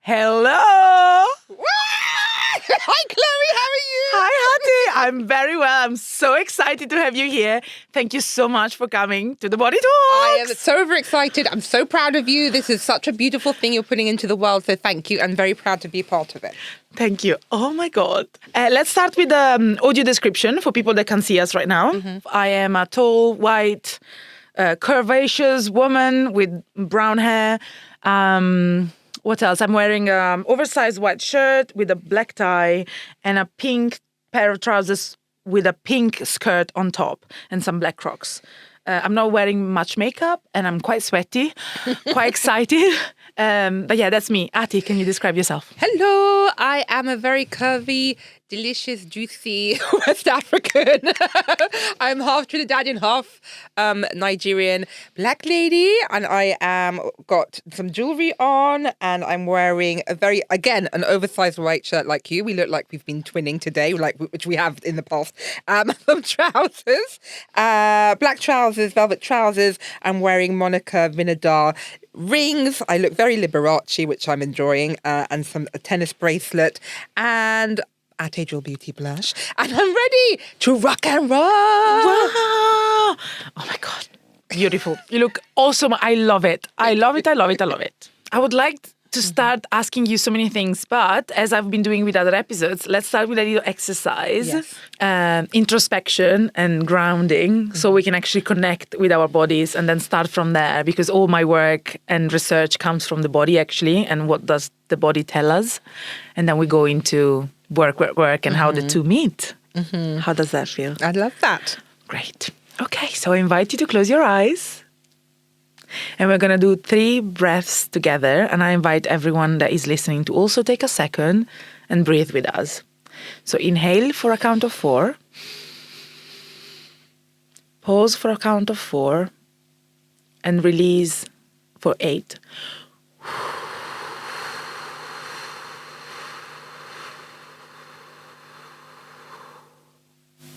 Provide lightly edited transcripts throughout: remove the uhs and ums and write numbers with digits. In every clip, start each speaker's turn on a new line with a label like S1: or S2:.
S1: Hello!
S2: Hi, Chloe. How are you?
S1: Hi, Ateh. I'm very well. I'm so excited to have you here. Thank you so much for coming to the Body Talks.
S2: I am so overexcited. I'm so proud of you. This is such a beautiful thing you're putting into the world. So thank you. I'm very proud to be a part of it.
S1: Thank you. Oh my God. Let's start with the audio description for people that can see us right now. I am a tall, white, curvaceous woman with brown hair. What else? I'm wearing an oversized white shirt with a black tie and a pink pair of trousers with a pink skirt on top and some black Crocs. I'm not wearing much makeup and I'm quite sweaty, quite excited. But yeah, that's me. Ateh, can you describe yourself?
S2: Hello. I am a very curvy, delicious, juicy West African. I'm half Trinidadian, half Nigerian black lady, and I am got some jewelry on, and I'm wearing an oversized white shirt like you. We look like we've been twinning today, which we have in the past. Some trousers, black trousers, velvet trousers. I'm wearing Monica Vinader rings. I look very Liberace, which I'm enjoying, and a tennis bracelet, and Ateh Jewel beauty blush, and I'm ready to rock and roll.
S1: Wow! Oh my God, beautiful. You look awesome. I love it. I love it. I love it. I love it. I would like to start asking you so many things, but as I've been doing with other episodes, let's start with a little exercise, introspection and grounding, so we can actually connect with our bodies and then start from there, because all my work and research comes from the body actually, and what does the body tell us? And then we go into work, and how the two meet. How does that feel?
S2: I love that.
S1: Great. Okay, so I invite you to close your eyes. And we're going to do 3 breaths together. And I invite everyone that is listening to also take a second and breathe with us. So inhale for a count of 4. Pause for a count of 4. And release for 8.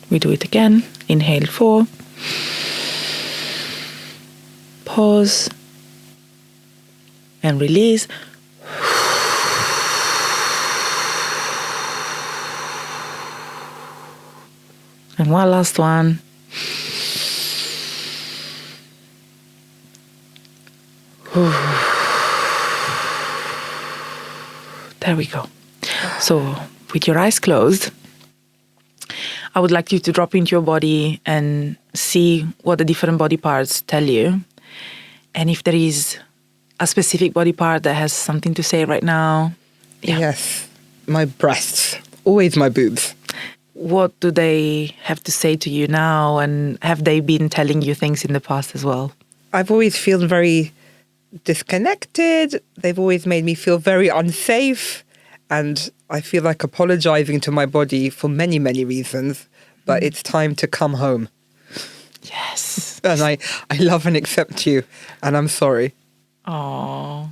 S1: We do it again. Inhale 4. Pause and release. And one last one. There we go. So with your eyes closed, I would like you to drop into your body and see what the different body parts tell you. And if there is a specific body part that has something to say right now.
S2: Yeah. Yes, my breasts, always my boobs.
S1: What do they have to say to you now? And have they been telling you things in the past as well?
S2: I've always felt very disconnected. They've always made me feel very unsafe. And I feel like apologizing to my body for many, many reasons. But it's time to come home.
S1: Yes.
S2: And I love and accept you. And I'm sorry.
S1: Oh,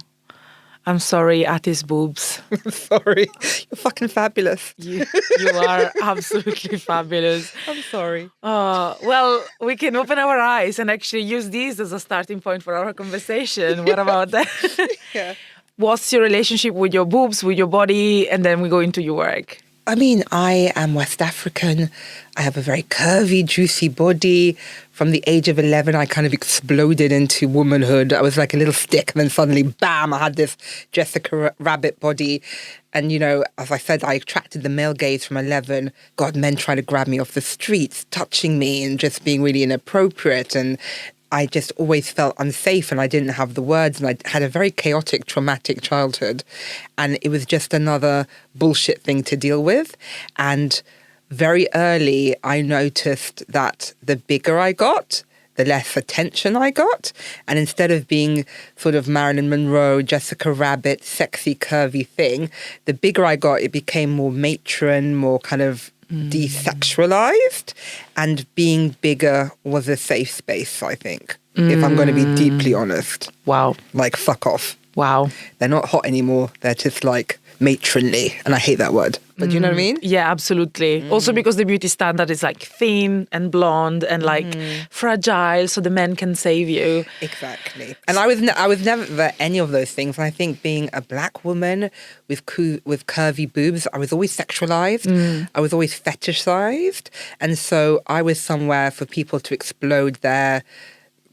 S1: I'm sorry, Ateh's boobs.
S2: I'm sorry. You're fucking fabulous.
S1: You are absolutely fabulous.
S2: I'm sorry.
S1: Oh, well, we can open our eyes and actually use these as a starting point for our conversation. What about that?
S2: Yeah.
S1: What's your relationship with your boobs, with your body? And then we go into your work.
S2: I mean, I am West African. I have a very curvy, juicy body. From the age of 11, I kind of exploded into womanhood. I was like a little stick, and then suddenly, bam, I had this Jessica Rabbit body. And, you know, as I said, I attracted the male gaze from 11. God, men trying to grab me off the streets, touching me and just being really inappropriate. And I just always felt unsafe, and I didn't have the words, and I had a very chaotic, traumatic childhood. And it was just another bullshit thing to deal with. And very early, I noticed that the bigger I got, the less attention I got. And instead of being sort of Marilyn Monroe, Jessica Rabbit, sexy, curvy thing, the bigger I got, it became more matron, more kind of desexualized, and being bigger was a safe space, I think, if I'm going to be deeply honest.
S1: Wow.
S2: Like, fuck off.
S1: Wow.
S2: They're not hot anymore. They're just like matronly. And I hate that word. But do you know what I mean?
S1: Yeah, absolutely. Also because the beauty standard is like thin and blonde and like fragile, so the men can save you.
S2: Exactly. And I was never any of those things. And I think being a black woman with curvy boobs, I was always sexualized. I was always fetishized. And so I was somewhere for people to explode their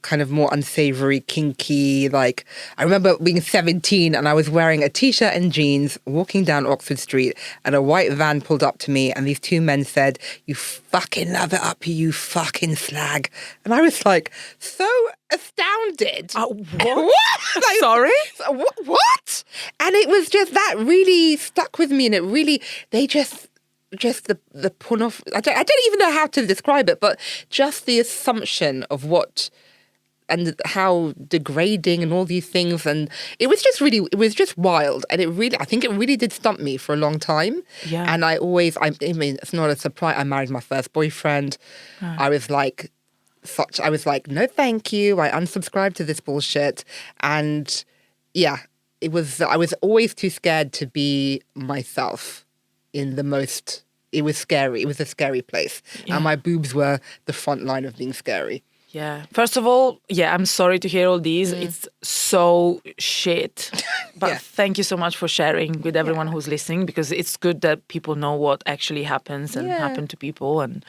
S2: kind of more unsavory, kinky, like I remember being 17 and I was wearing a t-shirt and jeans walking down Oxford Street and a white van pulled up to me and these two men said, "You fucking love it up here, you fucking slag." And I was like so astounded.
S1: What? Like, sorry?
S2: What? And it was just that really stuck with me and it really, they just the pun off, I don't even know how to describe it, but just the assumption of what and how degrading and all these things. And it was just wild. And I think it really did stump me for a long time.
S1: Yeah.
S2: And I mean, it's not a surprise. I married my first boyfriend. I was like, no, thank you. I unsubscribed to this bullshit. And yeah, I was always too scared to be myself it was scary. It was a scary place. Yeah. And my boobs were the front line of being scary.
S1: Yeah. First of all, I'm sorry to hear all these. It's so shit. But thank you so much for sharing with everyone who's listening, because it's good that people know what actually happens and happen to people. And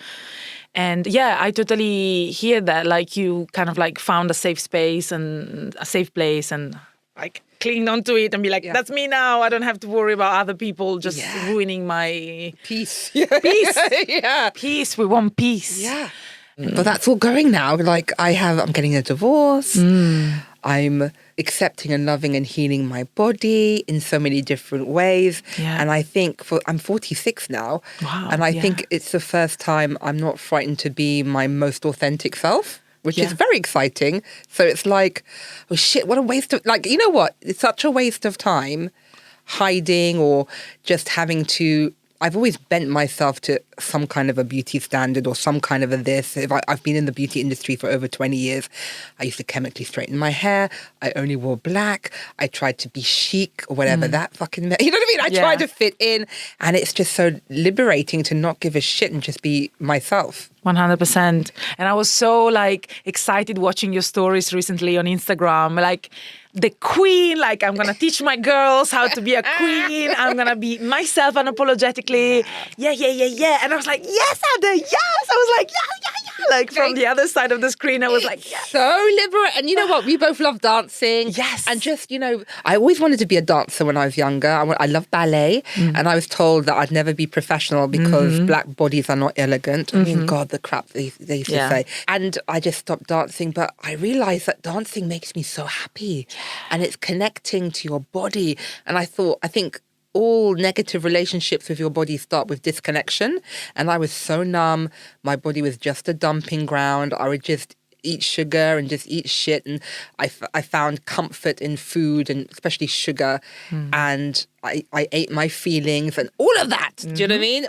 S1: I totally hear that. Like you kind of like found a safe space and a safe place and like clinged onto it and be like, that's me now. I don't have to worry about other people just ruining my
S2: peace.
S1: Peace.
S2: Yeah.
S1: Peace. We want peace.
S2: Yeah. But that's all going now. Like I'm getting a divorce. I'm accepting and loving and healing my body in so many different ways.
S1: Yeah.
S2: And I think I'm 46 now.
S1: Wow.
S2: And I think it's the first time I'm not frightened to be my most authentic self, which is very exciting. So it's like, oh shit, what a waste of, like, you know what? It's such a waste of time hiding or just having to, I've always bent myself to some kind of a beauty standard or some kind of a this. I've been in the beauty industry for over 20 years. I used to chemically straighten my hair. I only wore black. I tried to be chic or whatever that fucking meant. You know what I mean? I tried to fit in. And it's just so liberating to not give a shit and just be myself.
S1: 100%. And I was so like excited watching your stories recently on Instagram. Like the queen, like I'm going to teach my girls how to be a queen. I'm going to be myself unapologetically. Yeah. And I was like, yes, Ateh, yes. I was like, yeah. Like from the other side of the screen, I was like, yes.
S2: So liberate. And you know what? We both love dancing.
S1: Yes.
S2: And just, I always wanted to be a dancer when I was younger. I love ballet. And I was told that I'd never be professional because black bodies are not elegant. I mean, God, the crap they used to say. And I just stopped dancing. But I realized that dancing makes me so happy. And it's connecting to your body. And I think all negative relationships with your body start with disconnection. And I was so numb. My body was just a dumping ground. I would just eat sugar and just eat shit. And I found comfort in food and especially sugar. And I ate my feelings and all of that. Do you know what I mean?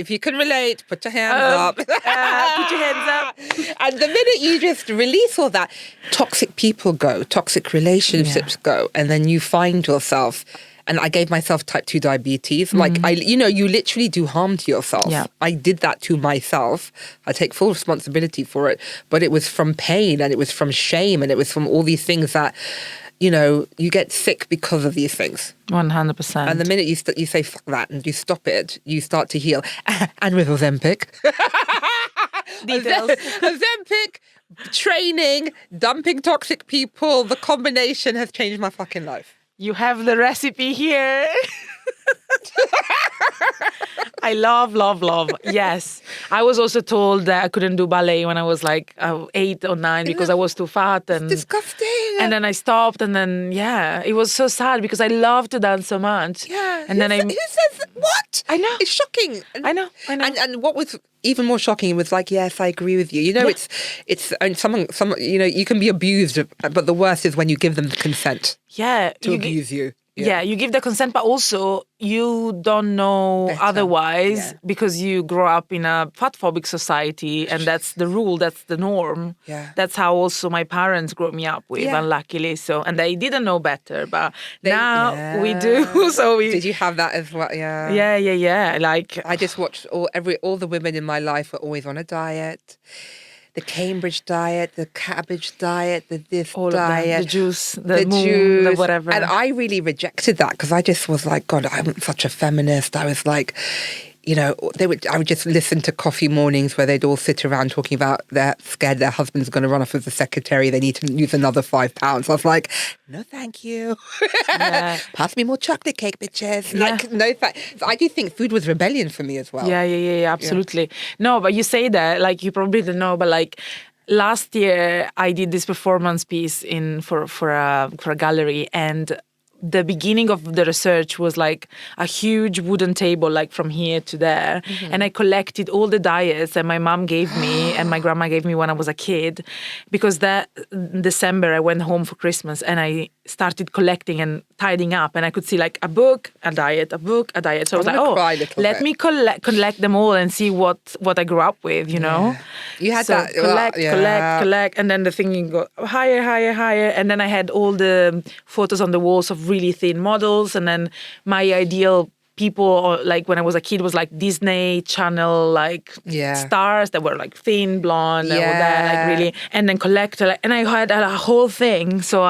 S2: If you can relate, put your hands up.
S1: Put your hands up.
S2: And the minute you just release all that, toxic people go, toxic relationships go. And then you find yourself. And I gave myself type 2 diabetes. Like, you literally do harm to yourself.
S1: Yeah.
S2: I did that to myself. I take full responsibility for it. But it was from pain and it was from shame and it was from all these things that, you get sick because of these things.
S1: 100%.
S2: And the minute you say, fuck that, and you stop it, you start to heal. And with Ozempic.
S1: Details.
S2: Ozempic, training, dumping toxic people, the combination has changed my fucking life.
S1: You have the recipe here. I love. Yes. I was also told that I couldn't do ballet when I was like 8 or 9 because I was too fat. And
S2: disgusting.
S1: And then I stopped and then, it was so sad because I love to dance so much.
S2: Yeah.
S1: And then
S2: who says what?
S1: I know.
S2: It's shocking.
S1: I know.
S2: And what was even more shocking was like, yes, I agree with you. It's and someone, you can be abused, but the worst is when you give them consent.
S1: Yeah.
S2: To abuse you.
S1: Yeah, you give the consent, but also you don't know
S2: Better.
S1: otherwise
S2: Yeah.
S1: because you grow up in a fat-phobic society, and that's the rule, that's the norm.
S2: Yeah.
S1: That's how also my parents grew me up with,
S2: Yeah.
S1: unluckily. So, and they didn't know better, but
S2: They-
S1: now we do.
S2: yeah.
S1: So we,
S2: Did you have that as well? Yeah.
S1: yeah. Like,
S2: I just watched all the women in my life were always on a diet. The Cambridge diet, the cabbage diet, the this
S1: all
S2: diet,
S1: of them, the juice, the moon, the whatever.
S2: And I really rejected that because I just was like, God, I'm such a feminist. I was like, I would just listen to coffee mornings where they'd all sit around talking about they're scared their husband's going to run off as a secretary. They need to lose another 5 pounds. I was like, no, thank you.
S1: Yeah.
S2: Pass me more chocolate cake, bitches.
S1: Yeah.
S2: Like, no, I do think food was rebellion for me as well.
S1: Yeah, absolutely. No, but you say that, like, you probably don't know, but like last year I did this performance piece for a gallery, and the beginning of the research was like a huge wooden table, like from here to there. And I collected all the diets that my mom gave me and my grandma gave me when I was a kid, because that December I went home for Christmas and I started collecting and tidying up, and I could see like a book, a diet, a book, a diet. So I was like, let me collect them all and see what I grew up with, you know?
S2: You had
S1: so
S2: that.
S1: collect, and then the thing go higher, and then I had all the photos on the walls of really thin models, and then my ideal people, like when I was a kid, was like Disney Channel, like stars that were like thin, blonde, and all that, like really, and then collector, and I had a whole thing. So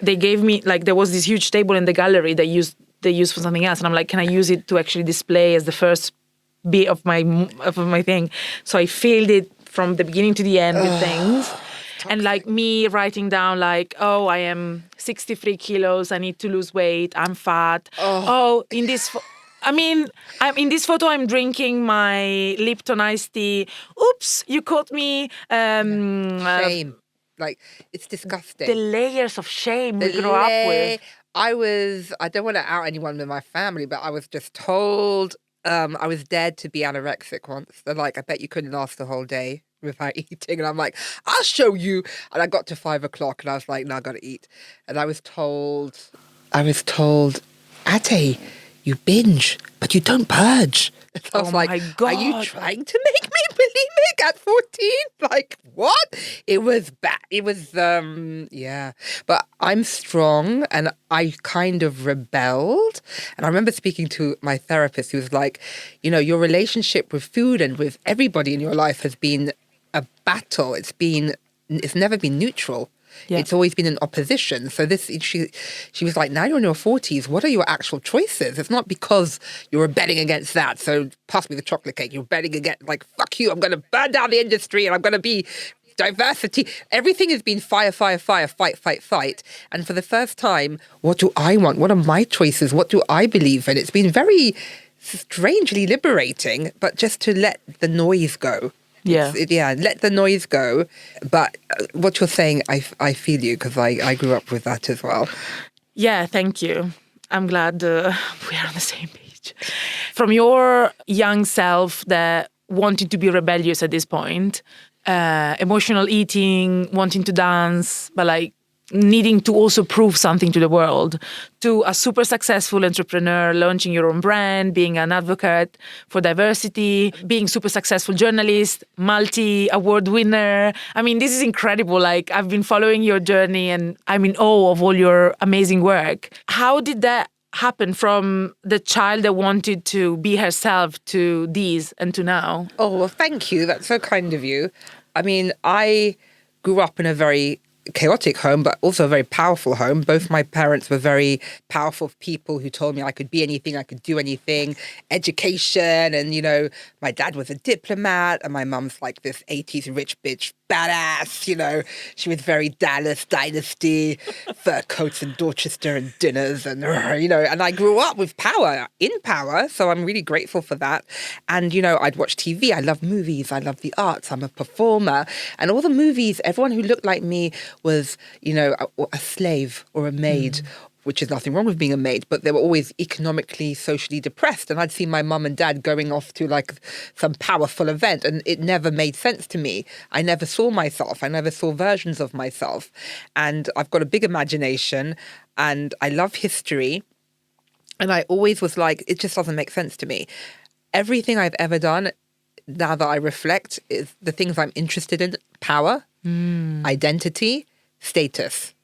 S1: they gave me, like, there was this huge table in the gallery they used for something else, and I'm like, can I use it to actually display as the first bit of my thing? So I filled it from the beginning to the end with things. And like me writing down like, oh, I am 63 kilos, I need to lose weight, I'm fat. In this in this photo I'm drinking my Lipton iced tea. Oops, you caught me.
S2: Shame. Like, it's disgusting.
S1: The layers of shame we grow up with.
S2: I don't want to out anyone in my family, but I was just told, I was dared to be anorexic once. They're like, I bet you couldn't last the whole day without eating. And I'm like, I'll show you. And I got to 5 o'clock and I was like, no, I got to eat. And I was told, Ateh, you binge, but you don't purge. I was like, are you trying to make me bulimic at 14? Like, what? It was bad. It was, But I'm strong, and I kind of rebelled. And I remember speaking to my therapist, who was like, your relationship with food and with everybody in your life has been a battle. It's never been neutral. Yeah. It's always been in opposition. So she was like, now you're in your 40s, what are your actual choices? It's not because you're rebelling against that. So pass me the chocolate cake. You're rebelling against, like, fuck you, I'm going to burn down the industry and I'm going to be diversity. Everything has been fire, fight. And for the first time, what do I want? What are my choices? What do I believe in? It's been very strangely liberating, but just to let the noise go. Let the noise go. But what you're saying, I feel you, because I grew up with that as well.
S1: Yeah, thank you. I'm glad we are on the same page. From your young self that wanted to be rebellious at this point, emotional eating, wanting to dance, but like needing to also prove something to the world, to a super successful entrepreneur, launching your own brand, being an advocate for diversity, being super successful journalist, multi-award winner. I mean, this is incredible. Like, I've been following your journey and I'm in awe of all your amazing work. How did that happen from the child that wanted to be herself to these and to now?
S2: Oh, well, thank you. That's so kind of you. I mean, I grew up in a very chaotic home, but also a very powerful home. Both my parents were very powerful people who told me I could be anything, I could do anything. Education, and my dad was a diplomat, and my mum's like this 80s rich bitch badass. She was very Dallas Dynasty, fur coats in Dorchester and dinners, and I grew up with power, so I'm really grateful for that. And I'd watch TV, I love movies, I love the arts, I'm a performer, and all the movies, everyone who looked like me was a slave or a maid. which is nothing wrong with being a maid, but they were always economically, socially depressed. And I'd see my mum and dad going off to like some powerful event, and it never made sense to me. I never saw myself. I never saw versions of myself. And I've got a big imagination and I love history. And I always was like, it just doesn't make sense to me. Everything I've ever done, now that I reflect, is the things I'm interested in: power, identity, status.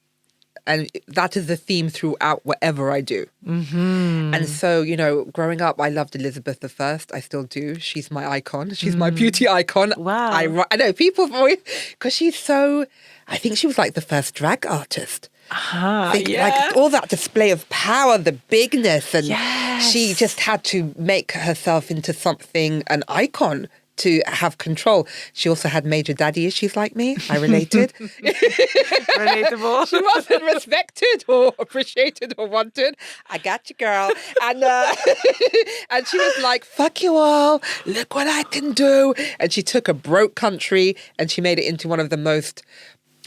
S2: And that is the theme throughout whatever I do. And so, you know, growing up, I loved Elizabeth I. I still do. She's my icon. She's my beauty icon.
S1: Wow.
S2: I know people, because she's so, I think she was like the first drag artist. Like all that display of power, the bigness, and she just had to make herself into something, an icon, to have control. She also had major daddy issues like me. I related.
S1: Relatable.
S2: She wasn't respected or appreciated or wanted. I got you, girl. And and she was like, fuck you all. Look what I can do. And she took a broke country and she made it into one of the most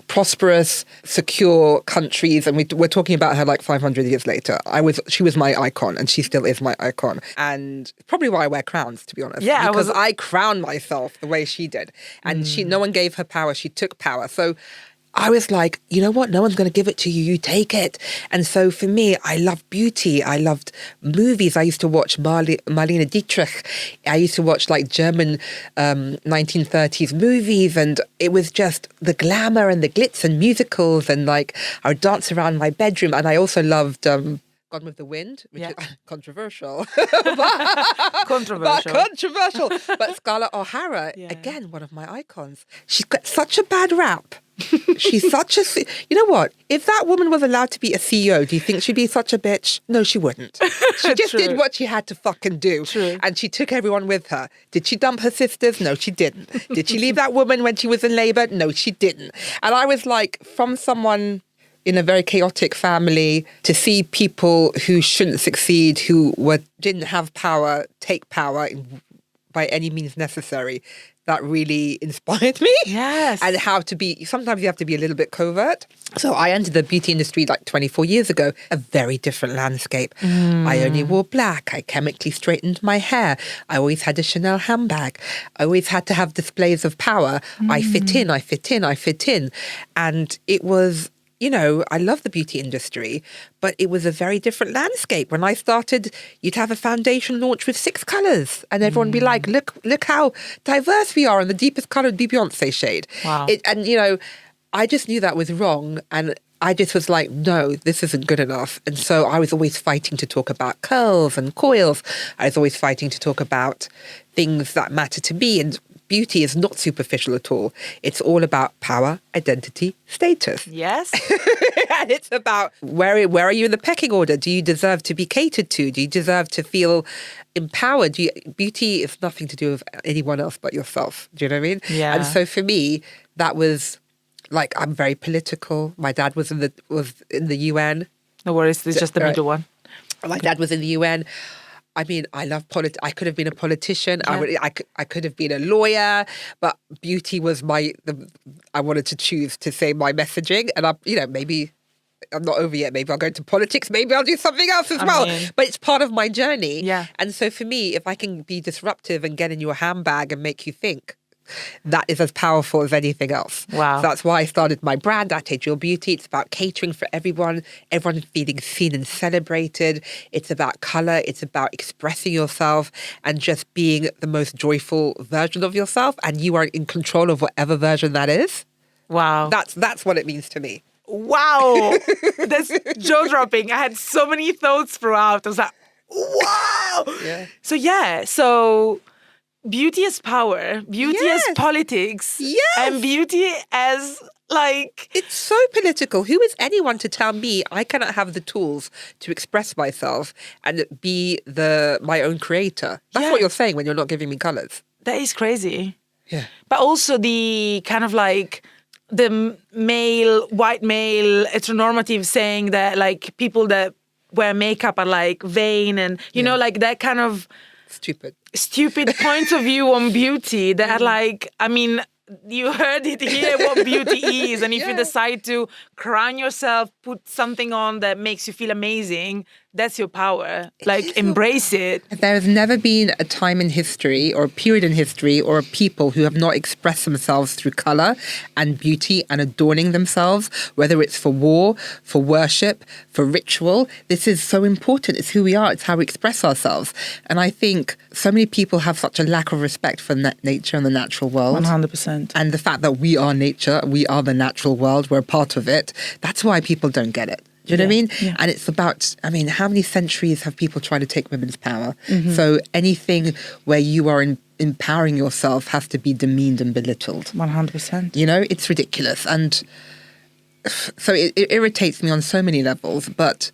S2: prosperous, secure countries, and we're talking about her like 500 years later. She was my icon, and she still is my icon, and probably why I wear crowns, to be honest.
S1: Yeah,
S2: because I crowned myself the way she did, and no one gave her power. She took power. So I was like, you know what? No one's going to give it to you. You take it. And so for me, I loved beauty. I loved movies. I used to watch Marlene Dietrich. I used to watch like German 1930s movies. And it was just the glamour and the glitz and musicals. And like I would dance around my bedroom. And I also loved Gone with the Wind, which is controversial. Controversial. But Scarlett O'Hara, again, one of my icons. She's got such a bad rap. She's such a... You know what? If that woman was allowed to be a CEO, do you think she'd be such a bitch? No, she wouldn't. She just did what she had to fucking do.
S1: True.
S2: And she took everyone with her. Did she dump her sisters? No, she didn't. Did she leave that woman when she was in labour? No, she didn't. And I was like, from someone in a very chaotic family, to see people who shouldn't succeed, who didn't have power, take power by any means necessary, that really inspired me.
S1: Yes.
S2: And how to be, sometimes you have to be a little bit covert. So I entered the beauty industry like 24 years ago, a very different landscape. I only wore black. I chemically straightened my hair. I always had a Chanel handbag. I always had to have displays of power. I fit in. And it was... You know, I love the beauty industry, but it was a very different landscape. When I started, you'd have a foundation launch with 6 colours, and everyone would be like, look how diverse we are, and the deepest colour would be Beyonce shade.
S1: Wow.
S2: And, you know, I just knew that was wrong, and I just was like, no, this isn't good enough. And so I was always fighting to talk about curls and coils. I was always fighting to talk about things that matter to me, and beauty is not superficial at all. It's all about power, identity, status.
S1: Yes.
S2: And it's about where are you in the pecking order? Do you deserve to be catered to? Do you deserve to feel empowered? Beauty is nothing to do with anyone else but yourself. Do you know what I mean?
S1: Yeah.
S2: And so for me, that was like, I'm very political. My dad was in the UN.
S1: No worries. It's just the middle one.
S2: My dad was in the UN. I mean, I love I could have been a politician.
S1: Yeah.
S2: I could have been a lawyer, but beauty was I wanted to choose to say my messaging. And maybe I'm not over yet. Maybe I'll go into politics. Maybe I'll do something else as well. But it's part of my journey.
S1: Yeah.
S2: And so for me, if I can be disruptive and get in your handbag and make you think, that is as powerful as anything else.
S1: Wow.
S2: So that's why I started my brand, Ateh Jewel Beauty. It's about catering for everyone feeling seen and celebrated. It's about colour. It's about expressing yourself and just being the most joyful version of yourself. And you are in control of whatever version that is.
S1: Wow.
S2: That's what it means to me.
S1: Wow. That's jaw-dropping. I had so many thoughts throughout. I was like, wow.
S2: Yeah.
S1: So beauty as power, beauty as politics, and beauty as like...
S2: It's so political. Who is anyone to tell me I cannot have the tools to express myself and be my own creator? That's what you're saying when you're not giving me colours.
S1: That is crazy.
S2: Yeah.
S1: But also the kind of like the white male heteronormative saying that like people that wear makeup are like vain and, you know, like that kind of...
S2: Stupid
S1: points of view on beauty that are like, I mean, you heard it here what beauty is. And if you decide to crown yourself, put something on that makes you feel amazing, that's your power. Like, embrace it.
S2: There has never been a time in history or a period in history or a people who have not expressed themselves through colour and beauty and adorning themselves, whether it's for war, for worship, for ritual. This is so important. It's who we are. It's how we express ourselves. And I think so many people have such a lack of respect for nature and the natural world.
S1: 100%.
S2: And the fact that we are nature, we are the natural world, we're a part of it. That's why people don't get it. Do you know what I mean?
S1: Yeah.
S2: And it's about, how many centuries have people tried to take women's power? So anything where you are empowering yourself has to be demeaned and belittled.
S1: 100%.
S2: It's ridiculous. And so it irritates me on so many levels. But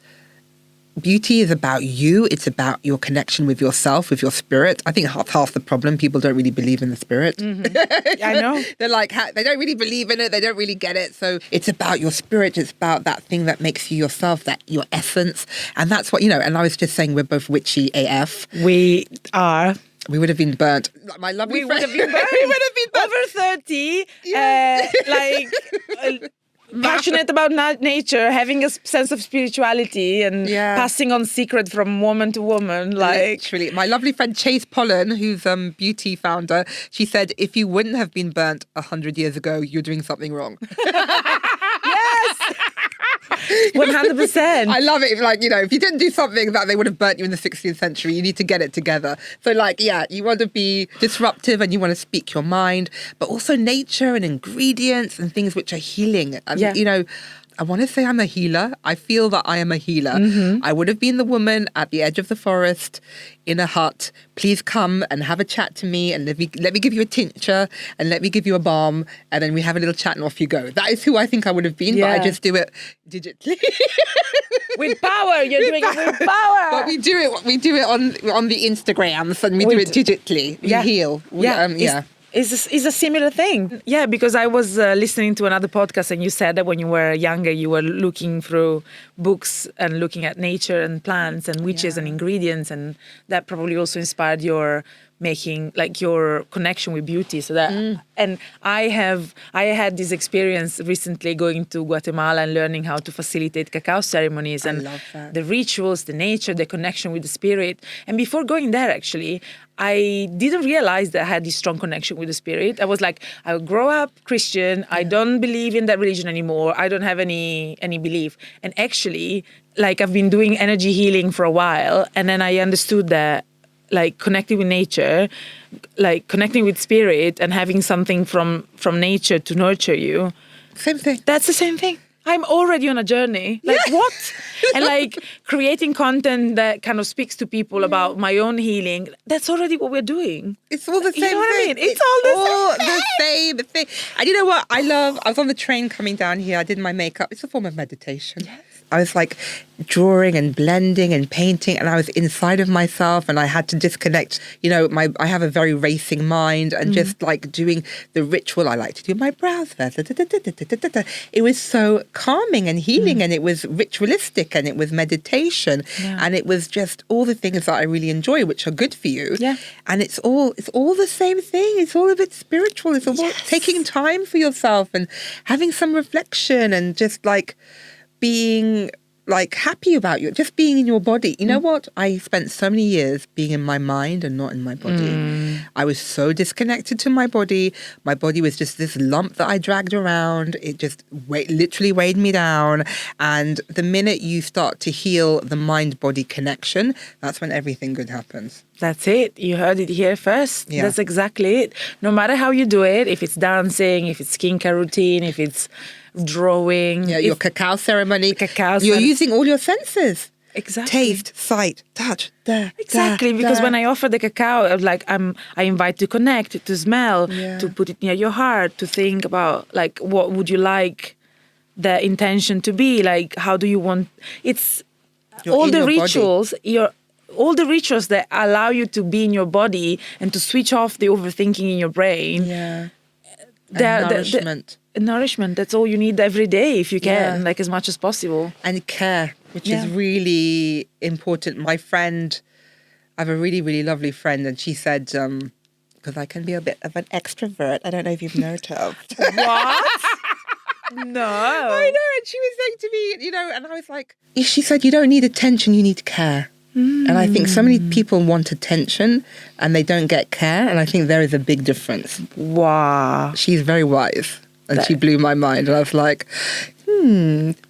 S2: beauty is about you. It's about your connection with yourself, with your spirit. I think half the problem, people don't really believe in the spirit.
S1: I know.
S2: They're like, they don't really believe in it. They don't really get it. So it's about your spirit. It's about that thing that makes you yourself, that your essence. And that's what, and I was just saying we're both witchy AF.
S1: We are.
S2: We would have been burnt. My lovely friend.
S1: We would have been burnt.
S2: We would have been burnt.
S1: Over 30, passionate about nature, having a sense of spirituality and passing on secret from woman to woman.
S2: Literally. My lovely friend Chase Pollen, who's beauty founder, she said, if you wouldn't have been burnt 100 years ago, you're doing something wrong.
S1: Yes! 100%.
S2: I love it. If you didn't do something that they would have burnt you in the 16th century, you need to get it together. So you want to be disruptive and you want to speak your mind, but also nature and ingredients and things which are healing. And, I want to say I'm a healer. I feel that I am a healer. I would have been the woman at the edge of the forest in a hut. Please come and have a chat to me and let me give you a tincture and let me give you a balm and then we have a little chat and off you go. That is who I think I would have been, but I just do it digitally.
S1: With power. You're doing it with power.
S2: But we do it on the Instagrams and we do it digitally. We heal.
S1: It's a similar thing. Yeah, because I was listening to another podcast and you said that when you were younger, you were looking through books and looking at nature and plants and witches and ingredients. And that probably also inspired your making, your connection with beauty. So that, and I had this experience recently going to Guatemala and learning how to facilitate cacao ceremonies and the rituals, the nature, the connection with the spirit. And before going there, actually, I didn't realize that I had this strong connection with the spirit. I was like, I grew up Christian. I don't believe in that religion anymore. I don't have any belief. And actually, I've been doing energy healing for a while. And then I understood that, connecting with nature, connecting with spirit and having something from nature to nurture you.
S2: Same thing.
S1: That's the same thing. I'm already on a journey. What? And creating content that kind of speaks to people about my own healing. That's already what we're doing.
S2: It's all the same thing.
S1: You know what I mean? It's all
S2: the same thing. And you know what? I was on the train coming down here. I did my makeup. It's a form of meditation. Yes. I was drawing and blending and painting and I was inside of myself and I had to disconnect. I have a very racing mind and just doing the ritual. I like to do my brows first. It was so calming and healing and it was ritualistic and it was meditation and it was just all the things that I really enjoy, which are good for you. Yeah. And it's all the same thing. It's all a bit spiritual. It's all taking time for yourself and having some reflection and just being happy about you, just being in your body. You know what? I spent so many years being in my mind and not in my body. I was so disconnected to my body. My body was just this lump that I dragged around. It just literally weighed me down. And the minute you start to heal the mind-body connection, that's when everything good happens.
S1: That's it. You heard it here first. Yeah. That's exactly it. No matter how you do it, if it's dancing, if it's skincare routine, if it's drawing.
S2: Yeah, your cacao ceremony. You're using all your senses.
S1: Exactly.
S2: Taste, sight, touch.
S1: Exactly. Because when I offer the cacao, I invite to connect, to smell, to put it near your heart, to think about what would you like the intention to be? How do you want? It's all the rituals. All the rituals that allow you to be in your body and to switch off the overthinking in your brain.
S2: Yeah. Nourishment.
S1: Nourishment. That's all you need every day if you can, as much as possible.
S2: And care, which is really important. My friend, I have a really, really lovely friend, and she said, Because I can be a bit of an extrovert. I don't know if you've noticed.
S1: What? No.
S2: I know. And she was saying to me, and I was like, she said, you don't need attention, you need care. And I think so many people want attention and they don't get care. And I think there is a big difference.
S1: Wow.
S2: She's very wise. And she blew my mind. And I was like,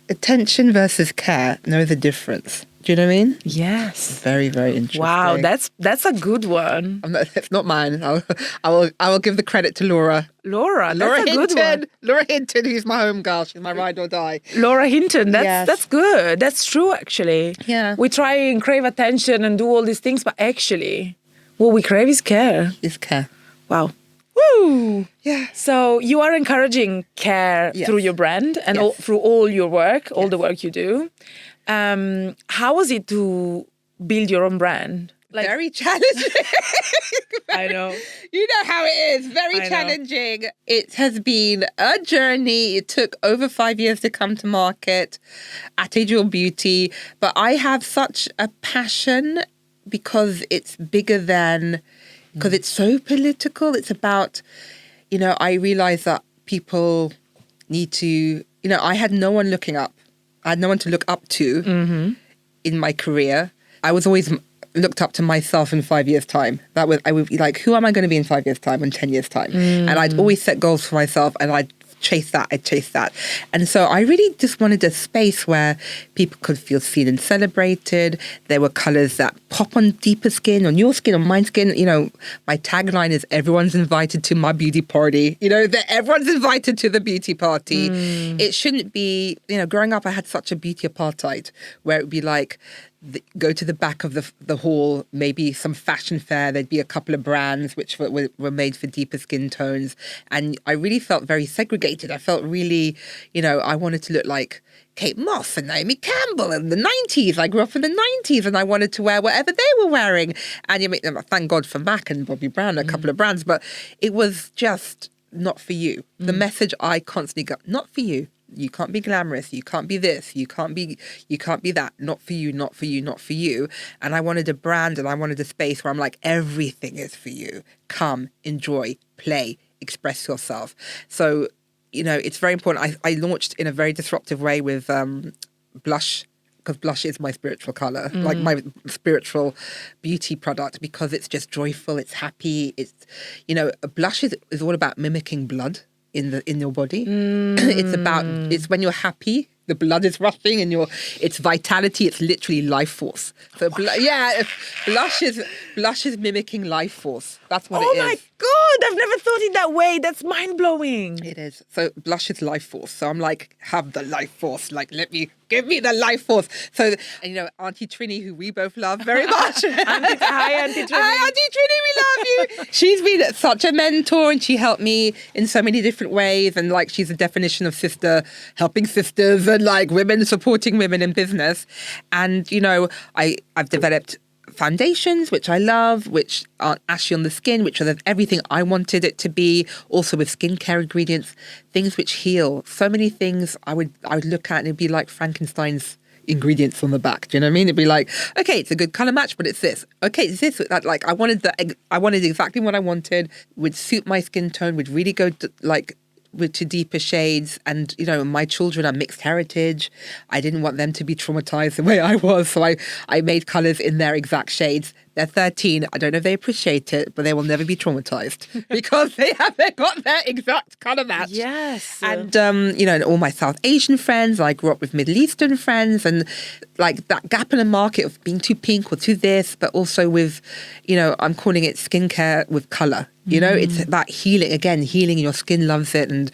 S2: attention versus care. Know the difference. Do you know what I mean?
S1: Yes.
S2: Very, very interesting.
S1: Wow, that's a good one.
S2: It's not mine. I will give the credit to Laura.
S1: Laura, that's a
S2: Hinton.
S1: good one.
S2: Laura Hinton, who's my home girl. She's my ride or die.
S1: Laura Hinton,
S2: Yes.
S1: that's good. That's true, actually.
S2: Yeah.
S1: We try and crave attention and do all these things, but actually, what we crave is care.
S2: Is care.
S1: Wow. Woo!
S2: Yeah.
S1: So you are encouraging care
S2: Yes.
S1: through your brand and
S2: Yes.
S1: through all your work, all the work you do. How was it to build your own brand?
S2: Very challenging.
S1: I know.
S2: You know how it is. Very
S1: I know.
S2: challenging. It has been a journey. It took over 5 years to come to market. Ateh Jewel Beauty. But I have such a passion because it's bigger than, because it's so political. It's about, I realize that people need to, I had no one looking up. I had no one to look up to in my career. I was always looked up to myself in 5 years' time. I would be like, who am I going to be in 5 years' time, in 10 years' time? And I'd always set goals for myself and I'd chase that. And so I really just wanted a space where people could feel seen and celebrated. There were colours that pop on deeper skin, on your skin, on my skin. My tagline is everyone's invited to my beauty party. That everyone's invited to the beauty party. It shouldn't be, growing up I had such a beauty apartheid where it would be like, go to the back of the hall, maybe some fashion fair, there'd be a couple of brands which were made for deeper skin tones. And I really felt very segregated. I felt really, I wanted to look like Kate Moss and Naomi Campbell in the 90s. I grew up in the 90s and I wanted to wear whatever they were wearing. And thank God for MAC and Bobbi Brown, a couple of brands, but it was just not for you. The message I constantly got, not for you. You can't be glamorous. You can't be this. You can't be that. Not for you, not for you, not for you. And I wanted a brand and I wanted a space where I'm like, everything is for you. Come, enjoy, play, express yourself. So, it's very important. I launched in a very disruptive way with blush, because blush is my spiritual color, like my spiritual beauty product, because it's just joyful, it's happy. It's, a blush is all about mimicking blood in your body. It's when you're happy, the blood is rushing and it's vitality, it's literally life force. So blush is mimicking life force. That's what it is.
S1: Oh my God, I've never thought it that way. That's mind-blowing.
S2: It is. So blush is life force. So I'm like, have the life force. Like, give me the life force. So, Auntie Trini, who we both love very much.
S1: Hi, Auntie Trini.
S2: Hi, Auntie Trini, we love you. She's been such a mentor and she helped me in so many different ways. And she's a definition of sister, helping sisters and women supporting women in business. And, I've developed foundations, which I love, which aren't ashy on the skin, which are everything I wanted it to be. Also with skincare ingredients, things which heal. So many things I would look at and it'd be like Frankenstein's ingredients on the back. Do you know what I mean? It'd be like, okay, it's a good color match, but it's this. Okay, it's this. That. I wanted exactly what I wanted. Would suit my skin tone. Would really go to deeper shades. And my children are mixed heritage. I didn't want them to be traumatized the way I was, so I made colors in their exact shades. They're 13. I don't know if they appreciate it, but they will never be traumatized because they got their exact color match.
S1: Yes.
S2: And and all my South Asian friends, I grew up with Middle Eastern friends, and that gap in the market of being too pink or too this, but also with, I'm calling it skincare with color. It's about healing. Again, healing, your skin loves it. And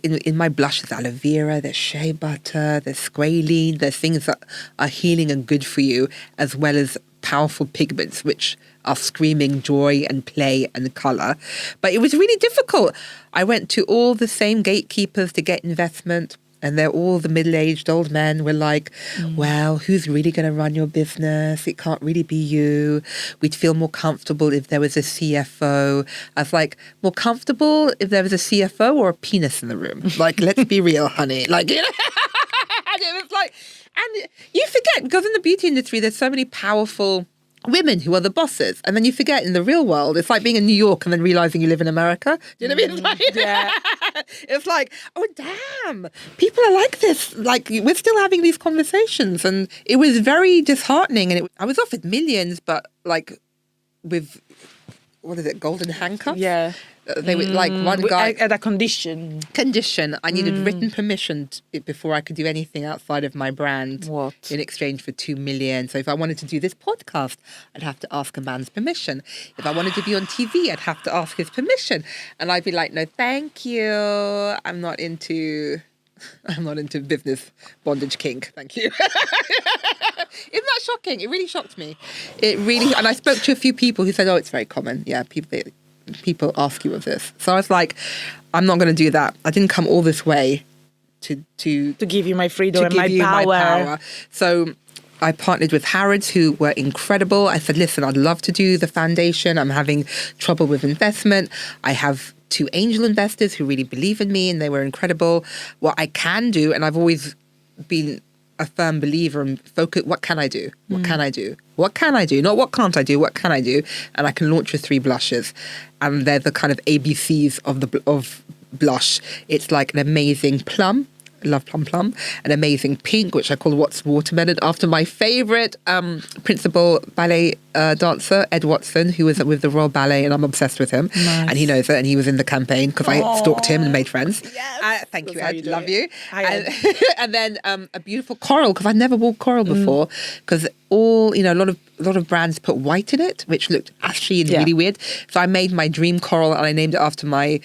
S2: in my blush, there's aloe vera, there's shea butter, there's squalene, there's things that are healing and good for you, as well as powerful pigments, which are screaming joy and play and colour. But it was really difficult. I went to all the same gatekeepers to get investment. And they're all the middle-aged old men were like, well, who's really going to run your business? It can't really be you. We'd feel more comfortable if there was a CFO. I was like, more comfortable if there was a CFO or a penis in the room? Let's be real, honey. And it was and you forget, because in the beauty industry, there's so many powerful women who are the bosses. And then you forget in the real world, it's like being in New York and then realizing you live in America. Do you know what I mean? It's like,
S1: Yeah.
S2: it's like, oh, damn, people are like this. Like, we're still having these conversations. And it was very disheartening. And I was offered millions, but like with, what is it, golden handcuffs?
S1: Yeah.
S2: They were like one guy
S1: at a condition.
S2: I needed written permission before I could do anything outside of my brand.
S1: What?
S2: In exchange for 2 million. So if I wanted to do this podcast, I'd have to ask a man's permission. If I wanted to be on TV, I'd have to ask his permission. And I'd be like, no, thank you. I'm not into business bondage kink. Thank you. Isn't that shocking? It really shocked me. And I spoke to a few people who said, oh, it's very common. Yeah, people ask you of this. So I was like, I'm not going to do that. I didn't come all this way to
S1: give you my freedom and
S2: give
S1: my power.
S2: So I partnered with Harrods, who were incredible. I said, listen, I'd love to do the foundation. I'm having trouble with investment. I have 2 angel investors who really believe in me, and they were incredible. What I can do, and I've always been a firm believer and focus, what can I do? What can I do? What can I do? Not what can't I do, what can I do? And I can launch with 3 blushes. And they're the kind of ABCs of blush. It's like an amazing plum. Love plum, an amazing pink, which I call What's Watermelon, after my favourite principal ballet dancer, Ed Watson, who was with the Royal Ballet, and I'm obsessed with him.
S1: Nice.
S2: And he knows it, and he was in the campaign because I stalked him and made friends.
S1: Yes.
S2: Thank you,
S1: That's how
S2: Ed.
S1: you do
S2: Love
S1: it.
S2: you.
S1: Hi, Ed.
S2: And then a beautiful coral, because I never wore coral before, because a lot of brands put white in it, which looked ashy and really weird. So I made my dream coral, and I named it after one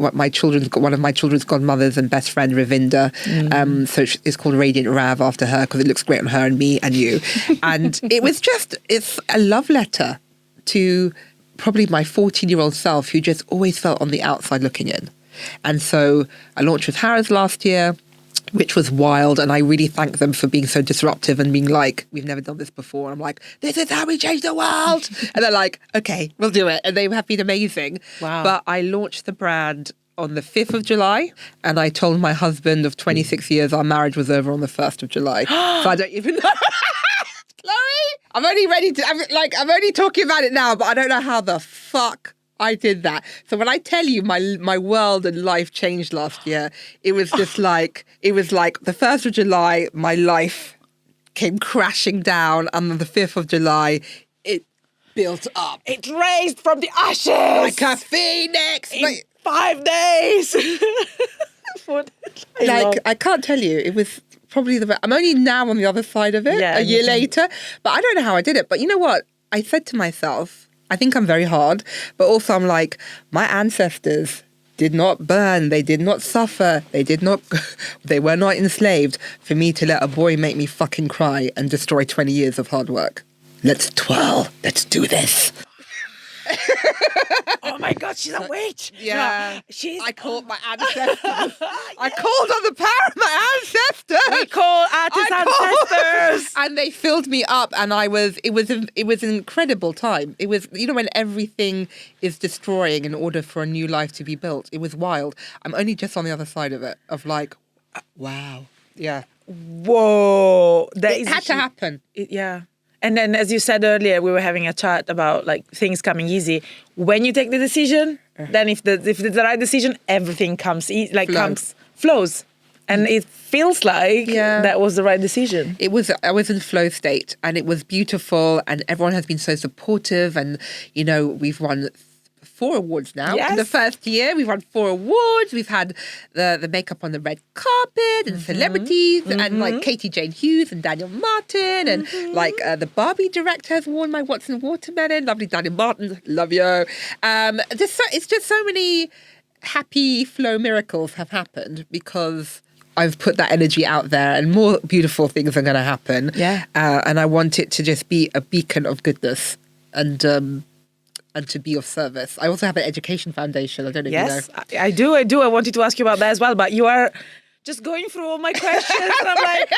S2: of my children's godmothers and best friend, Ravinda. So it's called Radiant Rav after her because it looks great on her and me and you. And it's a love letter to probably my 14-year-old self who just always felt on the outside looking in. And so I launched with Harrods last year, which was wild. And I really thank them for being so disruptive and being like, we've never done this before. And I'm like, this is how we change the world. And they're like, okay, we'll do it. And they have been amazing.
S1: Wow.
S2: But I launched the brand on the 5th of July. And I told my husband of 26 years our marriage was over on the 1st of July. So I don't even know. Chloé, I'm only talking about it now, but I don't know how the fuck I did that. So when I tell you my world and life changed last year, it was just like the 1st of July, my life came crashing down, and on the 5th of July, it built up.
S1: It raised from the ashes
S2: Like a phoenix.
S1: in 5 days.
S2: I can't tell you. It was probably I'm only now on the other side of it, a year later, but I don't know how I did it. But you know what? I said to myself, I think I'm very hard, but also I'm like, my ancestors did not burn, they did not suffer, they were not enslaved for me to let a boy make me fucking cry and destroy 20 years of hard work. Let's twirl, let's do this.
S1: Oh my God, she's a witch.
S2: Yeah.
S1: No,
S2: I called my ancestors. I called on the power of my ancestors.
S1: We call Ateh's ancestors.
S2: And they filled me up, and it was an incredible time. It was, when everything is destroying in order for a new life to be built. It was wild. I'm only just on the other side of it, of like, wow. Yeah.
S1: Whoa.
S2: It had to happen.
S1: Yeah. And then, as you said earlier, we were having a chat about like things coming easy. When you take the decision, then if it's the right decision, everything flows, and it feels like that was the right decision.
S2: I was in flow state, and it was beautiful, and everyone has been so supportive, and we've won 4 awards now.
S1: Yes.
S2: In the first year, we've won 4 awards. We've had the makeup on the red carpet and celebrities and like Katie Jane Hughes and Daniel Martin and the Barbie director has worn my Watson Watermelon. Lovely Daniel Martin, love you. It's just so many happy flow miracles have happened because I've put that energy out there, and more beautiful things are going to happen.
S1: Yeah.
S2: And I want it to just be a beacon of goodness and to be of service. I also have an education foundation. I don't know if you know.
S1: Yes, I do. I wanted to ask you about that as well, but you are just going through all my questions. And I'm like,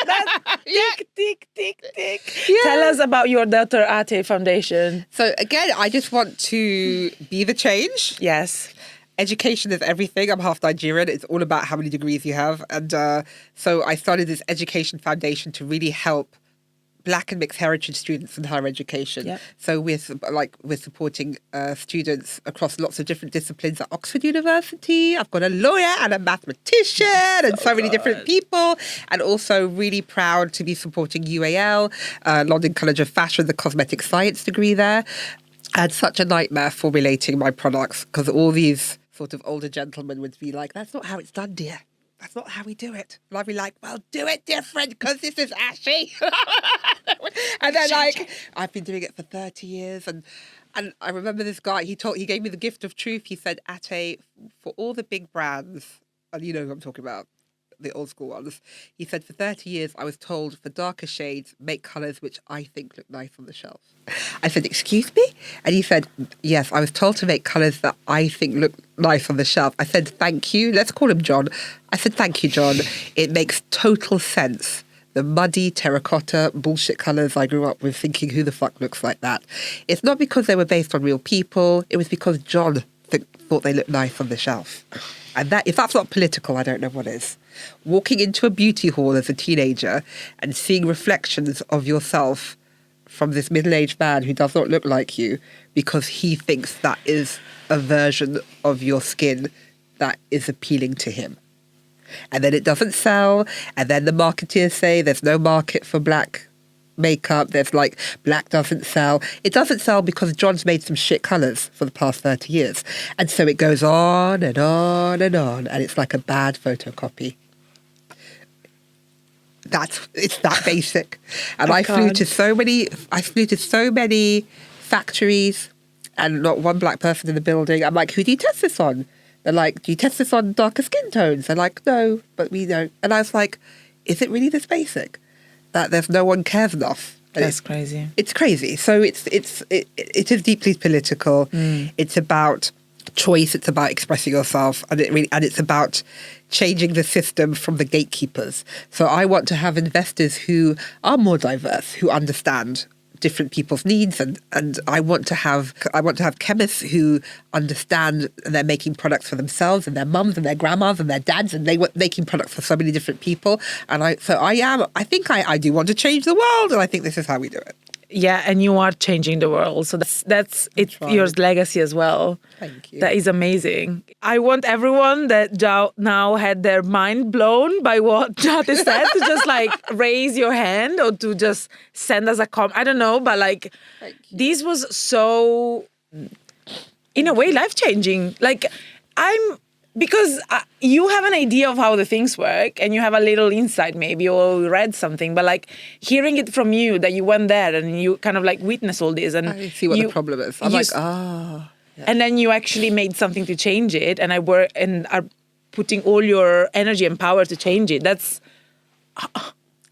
S1: tick, tick. Yeah. Tell us about your daughter Ateh Foundation.
S2: So again, I just want to be the change.
S1: Yes.
S2: Education is everything. I'm half Nigerian. It's all about how many degrees you have. And so I started this education foundation to really help Black and mixed heritage students in higher education.
S1: Yep.
S2: So we're supporting students across lots of different disciplines at Oxford University. I've got a lawyer and a mathematician and so many different people. And also really proud to be supporting UAL, London College of Fashion, the cosmetic science degree there. I had such a nightmare formulating my products because all these sort of older gentlemen would be like, that's not how it's done, dear. That's not how we do it. And I'd be like, well, do it different because this is ashy. And then I've been doing it for 30 years. And I remember this guy, he gave me the gift of truth. He said, Ateh, for all the big brands, and you know who I'm talking about, the old school ones, he said, for 30 years, I was told for darker shades, make colours which I think look nice on the shelf. I said, excuse me? And he said, yes, I was told to make colours that I think look nice on the shelf. I said, thank you. Let's call him John. I said, thank you, John. It makes total sense. The muddy terracotta bullshit colours I grew up with, thinking, who the fuck looks like that? It's not because they were based on real people. It was because John thought they looked nice on the shelf. And that, if that's not political, I don't know what is. Walking into a beauty hall as a teenager and seeing reflections of yourself from this middle-aged man who does not look like you because he thinks that is a version of your skin that is appealing to him. And then it doesn't sell. And then the marketeers say there's no market for black makeup. There's like, black doesn't sell. It doesn't sell because John's made some shit colours for the past 30 years. And so it goes on and on and on. And it's like a bad photocopy. It's that basic. And I flew to so many factories and not one black person in the building. I'm like, who do you test this on? They're like, do you test this on darker skin tones? They're like, no, but we don't. And I was like, is it really this basic? That there's no one cares enough. And
S1: That's crazy.
S2: It's crazy. So it is deeply political. It's about choice. It's about expressing yourself, and it's about changing the system from the gatekeepers. So I want to have investors who are more diverse, who understand different people's needs, and I want to have chemists who understand, and they're making products for themselves and their mums and their grandmas and their dads, and they were making products for so many different people. And I think I do want to change the world, and I think this is how we do it.
S1: Yeah, and you are changing the world. So that's your legacy as well.
S2: Thank you.
S1: That is amazing. I want everyone that now had their mind blown by what Ateh said to just like raise your hand or to just send us a comment. I don't know, but like this was so, in a way, life-changing. Like because you have an idea of how the things work and you have a little insight maybe, or you read something, but like hearing it from you that you went there and you kind of like witness all this and
S2: I see what the problem is. I'm like, yeah.
S1: And then you actually made something to change it and are putting all your energy and power to change it. That's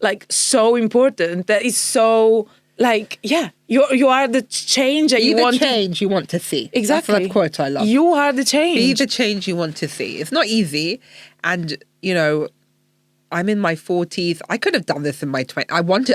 S1: like so important. That is so like, yeah, you are the change that you want.
S2: Be the change you want to see.
S1: Exactly.
S2: That's the quote I love.
S1: You are the change.
S2: Be the change you want to see. It's not easy. And, you know, I'm in my 40s. I could have done this in my 20s.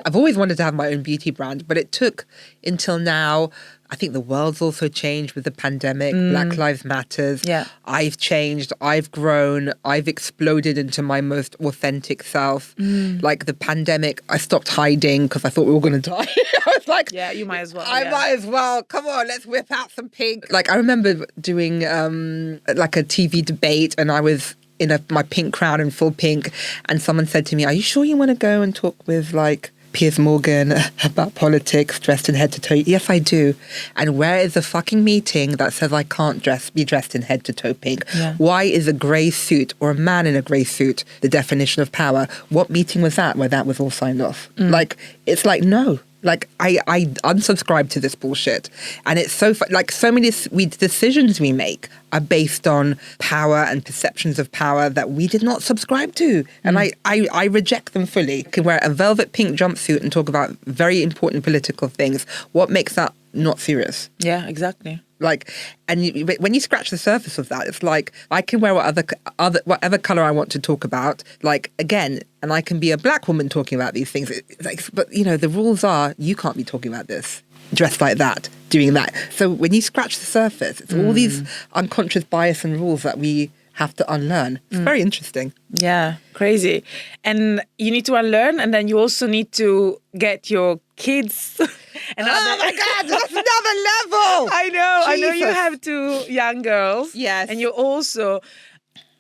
S2: I've always wanted to have my own beauty brand, but it took until now. I think the world's also changed with the pandemic. Black Lives Matters. Yeah. I've changed. I've grown. I've exploded into my most authentic self. Like the pandemic, I stopped hiding because I thought we were going to die. I was like,
S1: yeah, you might as well.
S2: I might as well. Come on, let's whip out some pink. Like I remember doing like a TV debate, and I was in my pink crown and full pink, and someone said to me, "Are you sure you want to go and talk with like Piers Morgan about politics, dressed in head to toe?" Yes, I do. And where is the fucking meeting that says I can't be dressed in head to toe pink? Yeah. Why is a grey suit or a man in a grey suit the definition of power? What meeting was that where that was all signed off? Like, it's like, no. Like, I unsubscribe to this bullshit. And it's so, like, so many decisions we make are based on power and perceptions of power that we did not subscribe to. And I reject them fully. I can wear a velvet pink jumpsuit and talk about very important political things. What makes that not serious?
S1: Yeah, exactly.
S2: Like, and when you scratch the surface of that, it's like I can wear whatever color I want to talk about. Like, again, and I can be a black woman talking about these things. But you know, the rules are you can't be talking about this, dressed like that, doing that. So when you scratch the surface, it's all these unconscious bias and rules that we have to unlearn. It's very interesting.
S1: Yeah, crazy. And you need to unlearn, and then you also need to get your kids. And
S2: Oh my God, that's another level.
S1: I know you
S2: Jesus.
S1: have 2 young girls.
S2: Yes.
S1: And you also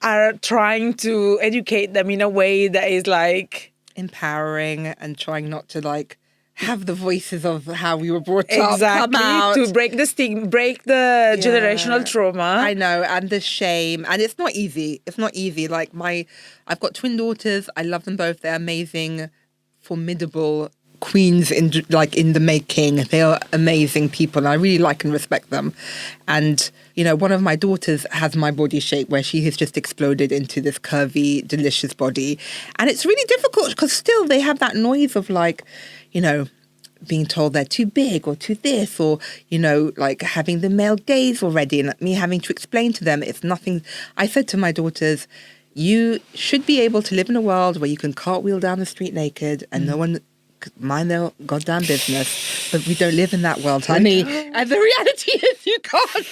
S1: are trying to educate them in a way that is like
S2: Empowering and trying not to like have the voices of how we were brought up come
S1: exactly
S2: out.
S1: to break the stigma, break the
S2: Yeah.
S1: generational trauma.
S2: I know, and the shame, and it's not easy. It's not easy. Like I've got twin daughters. I love them both. They're amazing, formidable queens in the making. They are amazing people, and I really like and respect them. And one of my daughters has my body shape, where she has just exploded into this curvy, delicious body, and it's really difficult because still they have that noise of like, being told they're too big or too this, or like having the male gaze already, and me having to explain to them it's nothing. I said to my daughters, you should be able to live in a world where you can cartwheel down the street naked and no one mind their goddamn business, but we don't live in that world, honey. And the reality is you gotta,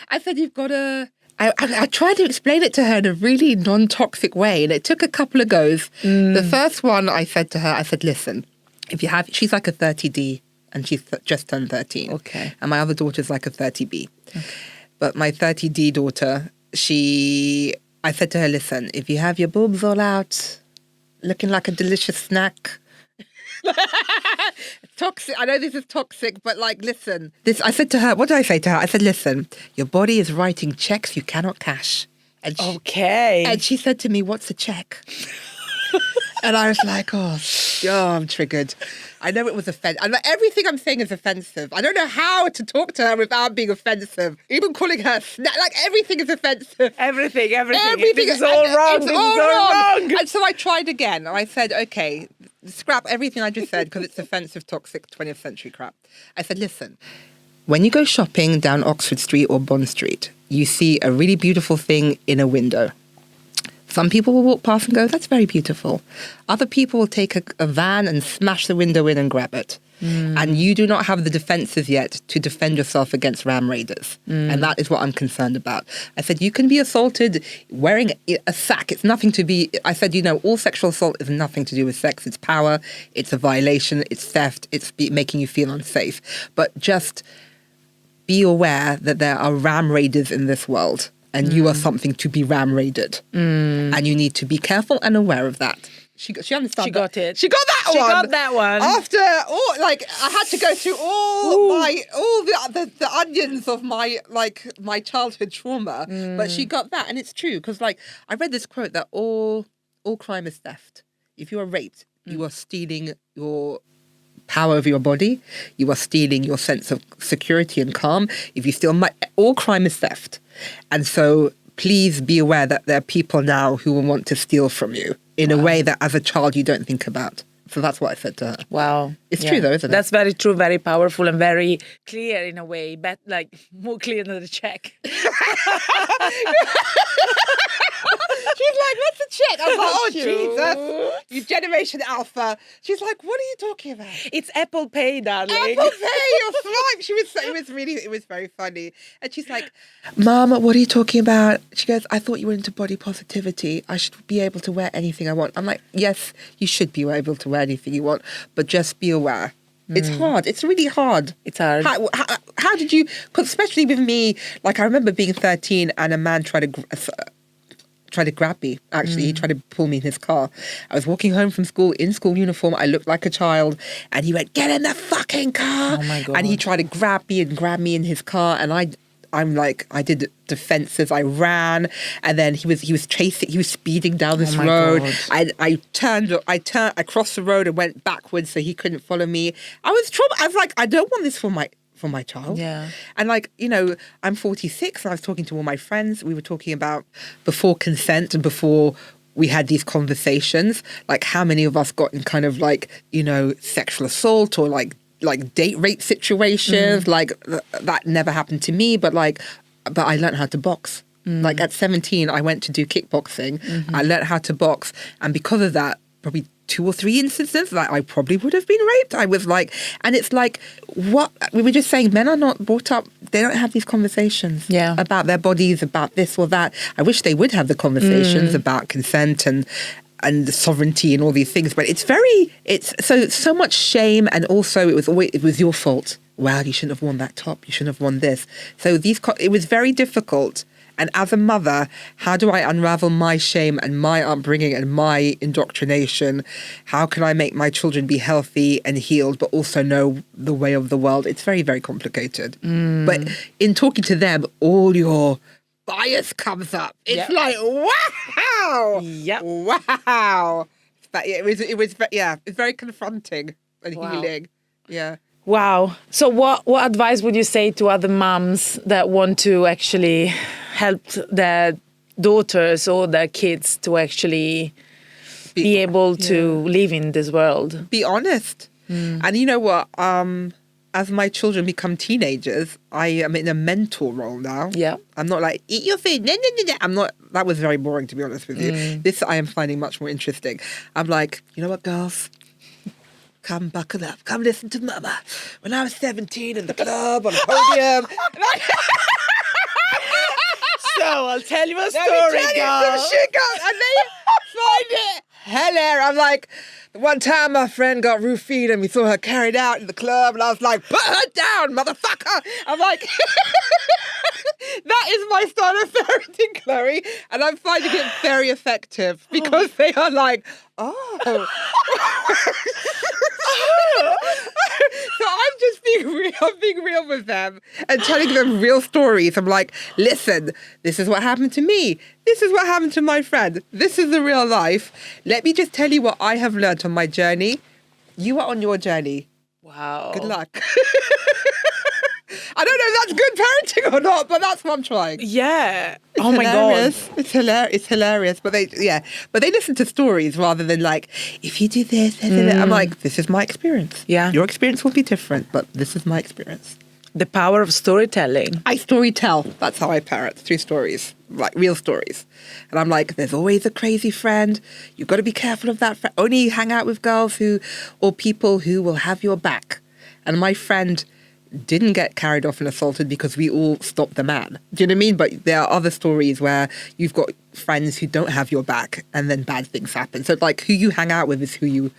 S2: I said, you've gotta, I tried to explain it to her in a really non-toxic way, and it took a couple of goes. The first one I said to her, I said, listen, she's like a 30D and she's just turned 13.
S1: Okay.
S2: And my other daughter's like a 30B. Okay. But my 30D daughter, I said to her, listen, if you have your boobs all out, looking like a delicious snack, toxic. I know this is toxic, but like, listen. I said to her, what did I say to her? I said, listen, your body is writing checks you cannot cash. And she said to me, what's a check? And I was like, oh, I'm triggered. I know it was offensive. Everything I'm saying is offensive. I don't know how to talk to her without being offensive. Even calling her everything is offensive.
S1: Everything is all wrong.
S2: It's all wrong. And so I tried again. I said, okay, scrap everything I just said because it's offensive, toxic 20th century crap. I said, listen, when you go shopping down Oxford Street or Bond Street, you see a really beautiful thing in a window. Some people will walk past and go, that's very beautiful. Other people will take a van and smash the window in and grab it. And you do not have the defenses yet to defend yourself against ram raiders. And that is what I'm concerned about. I said, you can be assaulted wearing a sack. It's nothing to be, I said, all sexual assault is nothing to do with sex. It's power, it's a violation, it's theft, it's making you feel unsafe. But just be aware that there are ram raiders in this world. And you are something to be ram raided. And you need to be careful and aware of that. She understands.
S1: She got it.
S2: She got that one.
S1: She got that one.
S2: After I had to go through all the onions of my childhood trauma. But she got that, and it's true because I read this quote that all crime is theft. If you are raped, you are stealing your power over your body. You are stealing your sense of security and calm. If you steal all crime is theft. And so please be aware that there are people now who will want to steal from you in a way that as a child you don't think about. So that's what I said to her.
S1: Wow.
S2: It's true though, isn't it?
S1: That's very true, very powerful and very clear in a way, but more clear than the check.
S2: She's like, what's the check? I was like, oh, Jesus. You Generation Alpha. She's like, what are you talking about?
S1: It's Apple Pay, darling.
S2: Apple Pay, you're right. It was very funny. And she's like, Mom, what are you talking about? She goes, I thought you were into body positivity. I should be able to wear anything I want. I'm like, yes, you should be able to wear anything you want, but just be aware. It's hard. It's really hard.
S1: It's hard.
S2: How did you, cause especially with me, I remember being 13 and a man tried to grab me. Actually, he tried to pull me in his car. I was walking home from school in school uniform. I looked like a child, and he went, "Get in the fucking car!"
S1: Oh my God.
S2: And he tried to grab me in his car, and I'm like, I did defenses. I ran, and then he was chasing. He was speeding down this road.
S1: God.
S2: I crossed the road and went backwards so he couldn't follow me. I was troubled. I was like, I don't want this for my child.
S1: Yeah.
S2: And I'm 46 and I was talking to all my friends. We were talking about before consent and before we had these conversations, how many of us got in kind of sexual assault or date rape situations. That never happened to me, but I learned how to box. At 17, I went to do kickboxing. I learned how to box. And because of that, probably 2 or 3 instances I probably would have been raped. I was and it's what we were just saying, men are not brought up, they don't have these conversations about their bodies, about this or that. I wish they would have the conversations about consent and and sovereignty and all these things. But it's so much shame, and also it was your fault. Wow, you shouldn't have worn that top. You shouldn't have worn this. So it was very difficult. And as a mother, how do I unravel my shame and my upbringing and my indoctrination? How can I make my children be healthy and healed, but also know the way of the world? It's very, very complicated. But in talking to them, all your bias comes up. It's like, wow!
S1: Yep.
S2: Wow! But it's very confronting and healing. Yeah.
S1: Wow. So what advice would you say to other moms that want to actually help their daughters or their kids to actually be able to live in this world?
S2: Be honest. And you know what? As my children become teenagers, I am in a mentor role now.
S1: Yeah.
S2: I'm not like, eat your food. No. I'm not. That was very boring, to be honest with you. This I am finding much more interesting. I'm like, you know what, girls? Come buckle up. Come listen to mama. When I was 17 in the club on the podium.
S1: So I'll tell you a
S2: Let me
S1: story,
S2: tell you
S1: girl.
S2: some shit, girl. And they find it hilarious. I'm like, the one time my friend got roofied and we saw her carried out in the club, and I was like, put her down, motherfucker. I'm like, that is my style of parenting, Chloe, and I'm finding it very effective because they are like, oh. So I'm just being real with them and telling them real stories. I'm like, listen, this is what happened to me. This is what happened to my friend. This is the real life. Let me just tell you what I have learned on my journey. You are on your journey.
S1: Wow.
S2: Good luck. I don't know if that's good parenting or not, but that's what I'm trying.
S1: Yeah.
S2: It's
S1: oh my
S2: hilarious.
S1: God.
S2: It's hilarious. But they listen to stories rather than like, if you do this, I'm like, this is my experience.
S1: Yeah.
S2: Your experience will be different, but this is my experience.
S1: The power of storytelling.
S2: I story tell. That's how I parent, through stories, like real stories. And I'm like, there's always a crazy friend. You've got to be careful of that friend. Only hang out with girls or people who will have your back. And my friend didn't get carried off and assaulted because we all stopped the man. Do you know what I mean? But there are other stories where you've got friends who don't have your back and then bad things happen. So like who you hang out with is who you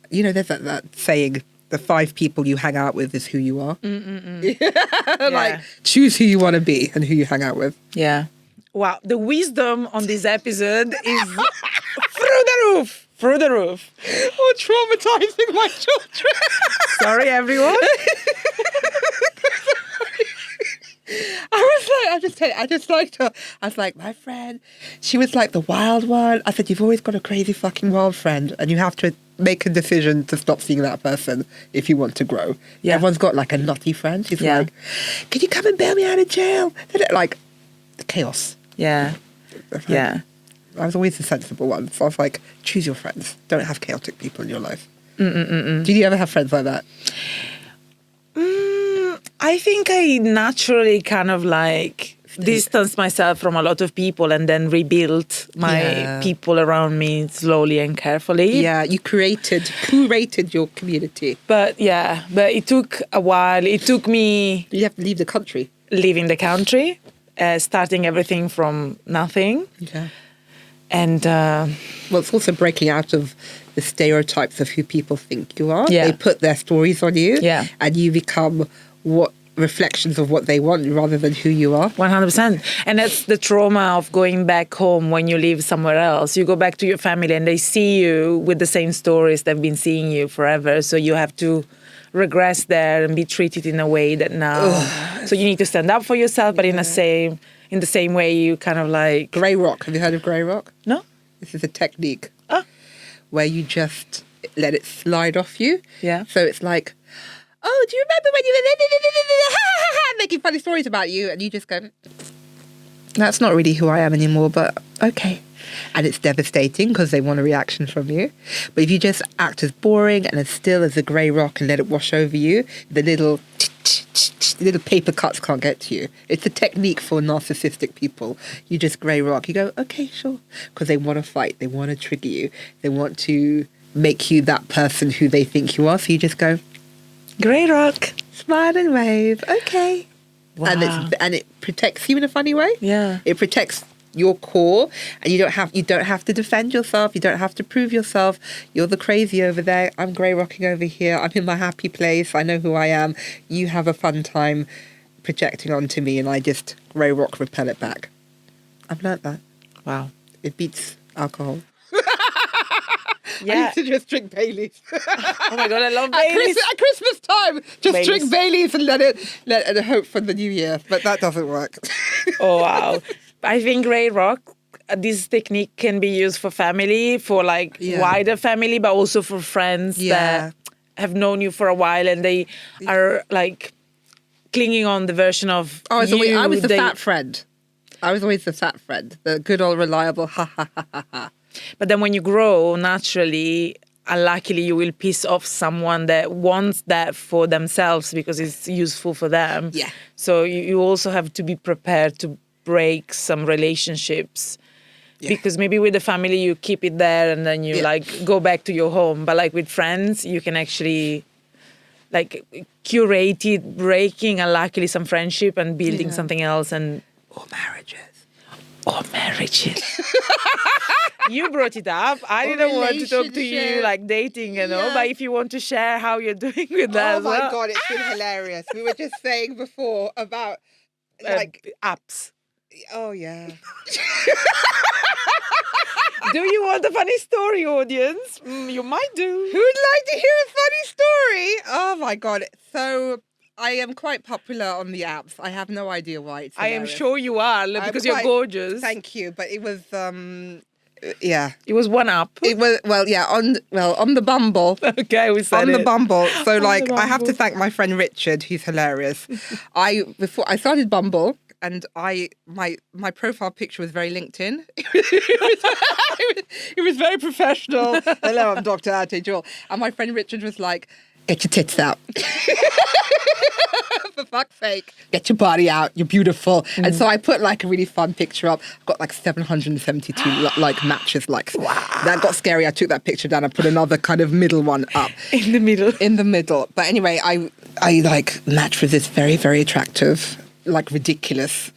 S2: there's that saying, the 5 people you hang out with is who you are. Like choose who you want to be and who you hang out with.
S1: Yeah. Wow. The wisdom on this episode is through the roof. Through the roof.
S2: Or traumatizing my children.
S1: Sorry, everyone.
S2: I just liked her. I was like, my friend, she was like the wild one. I said, you've always got a crazy fucking wild friend, and you have to make a decision to stop seeing that person if you want to grow.
S1: Yeah.
S2: Everyone's got like a nutty friend. She's like, can you come and bail me out of jail? Like, chaos.
S1: Yeah. Yeah.
S2: I was always the sensible one. So I was like, choose your friends. Don't have chaotic people in your life. Did you ever have friends like that?
S1: I think I naturally kind of like distanced myself from a lot of people and then rebuilt my people around me slowly and carefully.
S2: Yeah, you curated your community.
S1: But it took a while. It took me
S2: You have to leave the country.
S1: leaving the country, starting everything from nothing.
S2: Yeah.
S1: And
S2: Well, it's also breaking out of the stereotypes of who people think you are.
S1: Yeah.
S2: They put their stories on you.
S1: Yeah.
S2: And you become reflections of what they want rather than who you are.
S1: 100%. And that's the trauma of going back home when you live somewhere else. You go back to your family and they see you with the same stories they've been seeing you forever. So you have to regress there and be treated in a way that now. So you need to stand up for yourself, but in the same way you kind of like.
S2: Grey rock. Have you heard of grey rock?
S1: No?
S2: This is a technique where you just let it slide off you.
S1: Yeah.
S2: So it's like, oh, do you remember when you were making funny stories about you? And you just go, that's not really who I am anymore, but okay. And it's devastating because they want a reaction from you. But if you just act as boring and as still as a grey rock and let it wash over you, the little paper cuts can't get to you. It's a technique for narcissistic people. You just grey rock. You go, okay, sure. Because they want to fight. They want to trigger you. They want to make you that person who they think you are. So you just go,
S1: Grey rock.
S2: smile and wave. Okay.
S1: Wow.
S2: And it protects you in a funny way.
S1: Yeah.
S2: It protects your core, and you don't have to defend yourself. You don't have to prove yourself. You're the crazy over there. I'm grey rocking over here. I'm in my happy place. I know who I am. You have a fun time projecting onto me, and I just grey rock repel it back. I've learnt that.
S1: Wow.
S2: It beats alcohol.
S1: Yeah.
S2: I used to just drink Baileys.
S1: Oh my God, I love Baileys.
S2: At Christmas time, just
S1: Baileys.
S2: drink Baileys and let it hope for the new year. But that doesn't work.
S1: Oh, wow. I think Grey Rock, this technique can be used for family, for like wider family, but also for friends that have known you for a while and they are like clinging on the version of
S2: I was the
S1: they-
S2: fat friend. I was always the fat friend, the good old reliable ha ha ha ha ha.
S1: But then when you grow, naturally, unluckily, you will piss off someone that wants that for themselves because it's useful for them.
S2: Yeah.
S1: So you also have to be prepared to break some relationships. Yeah. Because maybe with the family, you keep it there and then you like go back to your home. But like with friends, you can actually like curate it, breaking unluckily some friendship and building something else.
S2: Or marriages.
S1: You brought it up. I didn't want to talk to you like dating, but if you want to share how you're doing with that as well.
S2: Oh my God, it's been hilarious. We were just saying before about like
S1: apps.
S2: Oh yeah.
S1: Do you want a funny story, audience? You might do.
S2: Who would like to hear a funny story? Oh my God. So I am quite popular on the apps. I have no idea why. It's hilarious.
S1: I am sure you are because you're gorgeous.
S2: Thank you, but it was It
S1: was one up.
S2: It was on the Bumble.
S1: Okay, we said
S2: on
S1: it.
S2: the Bumble. So like
S1: Bumble.
S2: I have to thank my friend Richard, who's hilarious. Before I started Bumble, and my profile picture was very LinkedIn. It was very professional. Hello, I'm Dr. Ateh Jewel. And my friend Richard was like, get your tits out. For fuck's sake. Get your body out. You're beautiful. And so I put like a really fun picture up. I've got like 772 like matches likes. Wow. That got scary. I took that picture down. I put another kind of middle one up.
S1: In the middle.
S2: But anyway, I like matched with this very, very attractive, like ridiculous,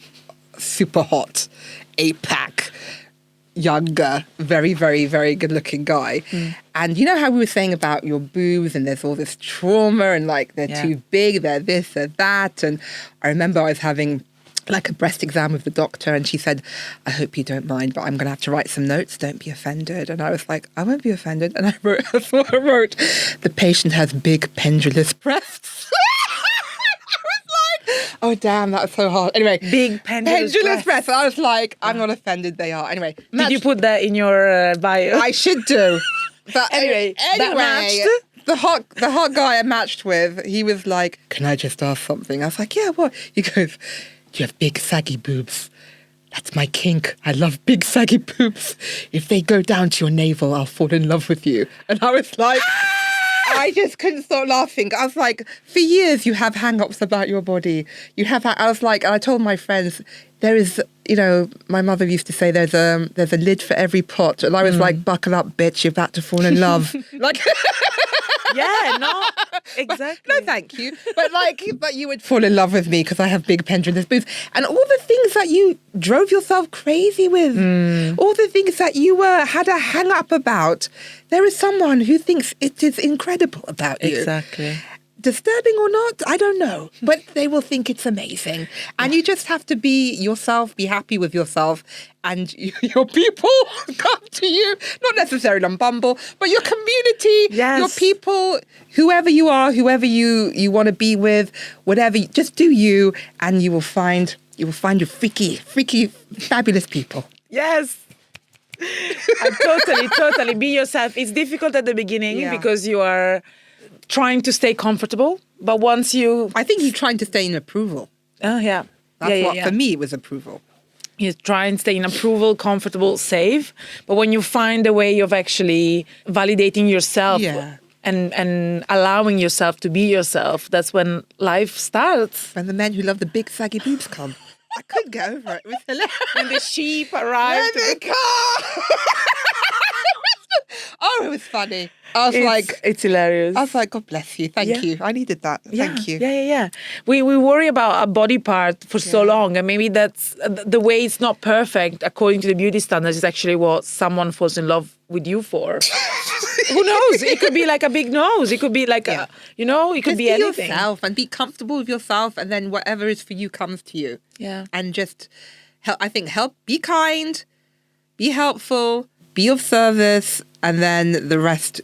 S2: super hot, 8-pack, younger, very, very, very good-looking guy. And you know how we were saying about your boobs and there's all this trauma and like they're too big, they're this, they're that. And I remember I was having like a breast exam with the doctor and she said, I hope you don't mind, but I'm going to have to write some notes. Don't be offended. And I was like, I won't be offended. And I wrote, the patient has big pendulous breasts. Oh, damn, that was so hard. Anyway.
S1: Big pendulous
S2: breasts. I was like, I'm not offended, they are. Anyway.
S1: Did you put that in your bio?
S2: I should do. But anyway,
S1: that matched?
S2: the hot guy I matched with, he was like, can I just ask something? I was like, yeah, what? He goes, you have big saggy boobs. That's my kink. I love big saggy boobs. If they go down to your navel, I'll fall in love with you. And I was like... I just couldn't stop laughing. I was like, for years you have hang-ups about your body. I was like, and I told my friends, there is, my mother used to say there's a lid for every pot. And I was like, buckle up, bitch, you're about to fall in love. Like,
S1: yeah, no, exactly.
S2: No, thank you. But you would fall in love with me because I have big pendulous boobs. And all the things that you drove yourself crazy with, all the things that you had a hang-up about, there is someone who thinks it is incredible about you.
S1: Exactly.
S2: Disturbing or not, I don't know. But they will think it's amazing. And you just have to be yourself, be happy with yourself. And your people come to you, not necessarily on Bumble, but your community, your people, whoever you are, whoever you want to be with, whatever, just do you. And you will find your freaky, fabulous people.
S1: Yes. Totally. Be yourself. It's difficult at the beginning because you are trying to stay comfortable. But once you...
S2: I think you're trying to stay in approval.
S1: Oh, yeah.
S2: That's what, for me, it was approval.
S1: You try and stay in approval, comfortable, safe. But when you find a way of actually validating yourself and allowing yourself to be yourself, that's when life starts.
S2: When the men who love the big saggy boobs come. I couldn't get over it. It was hilarious.
S1: When the sheep arrived.
S2: When they come. Oh, it was funny. I was like,
S1: it's hilarious.
S2: I was like, God bless you. Thank you. I needed that. Thank you.
S1: Yeah. We worry about a body part for so long, and maybe that's the way it's not perfect according to the beauty standards is actually what someone falls in love with you for. Who knows? It could be like a big nose. It could be like a, it could
S2: Just
S1: be anything.
S2: yourself and be comfortable with yourself, and then whatever is for you comes to you.
S1: Yeah.
S2: And just help, be kind, be helpful, be of service, and then the rest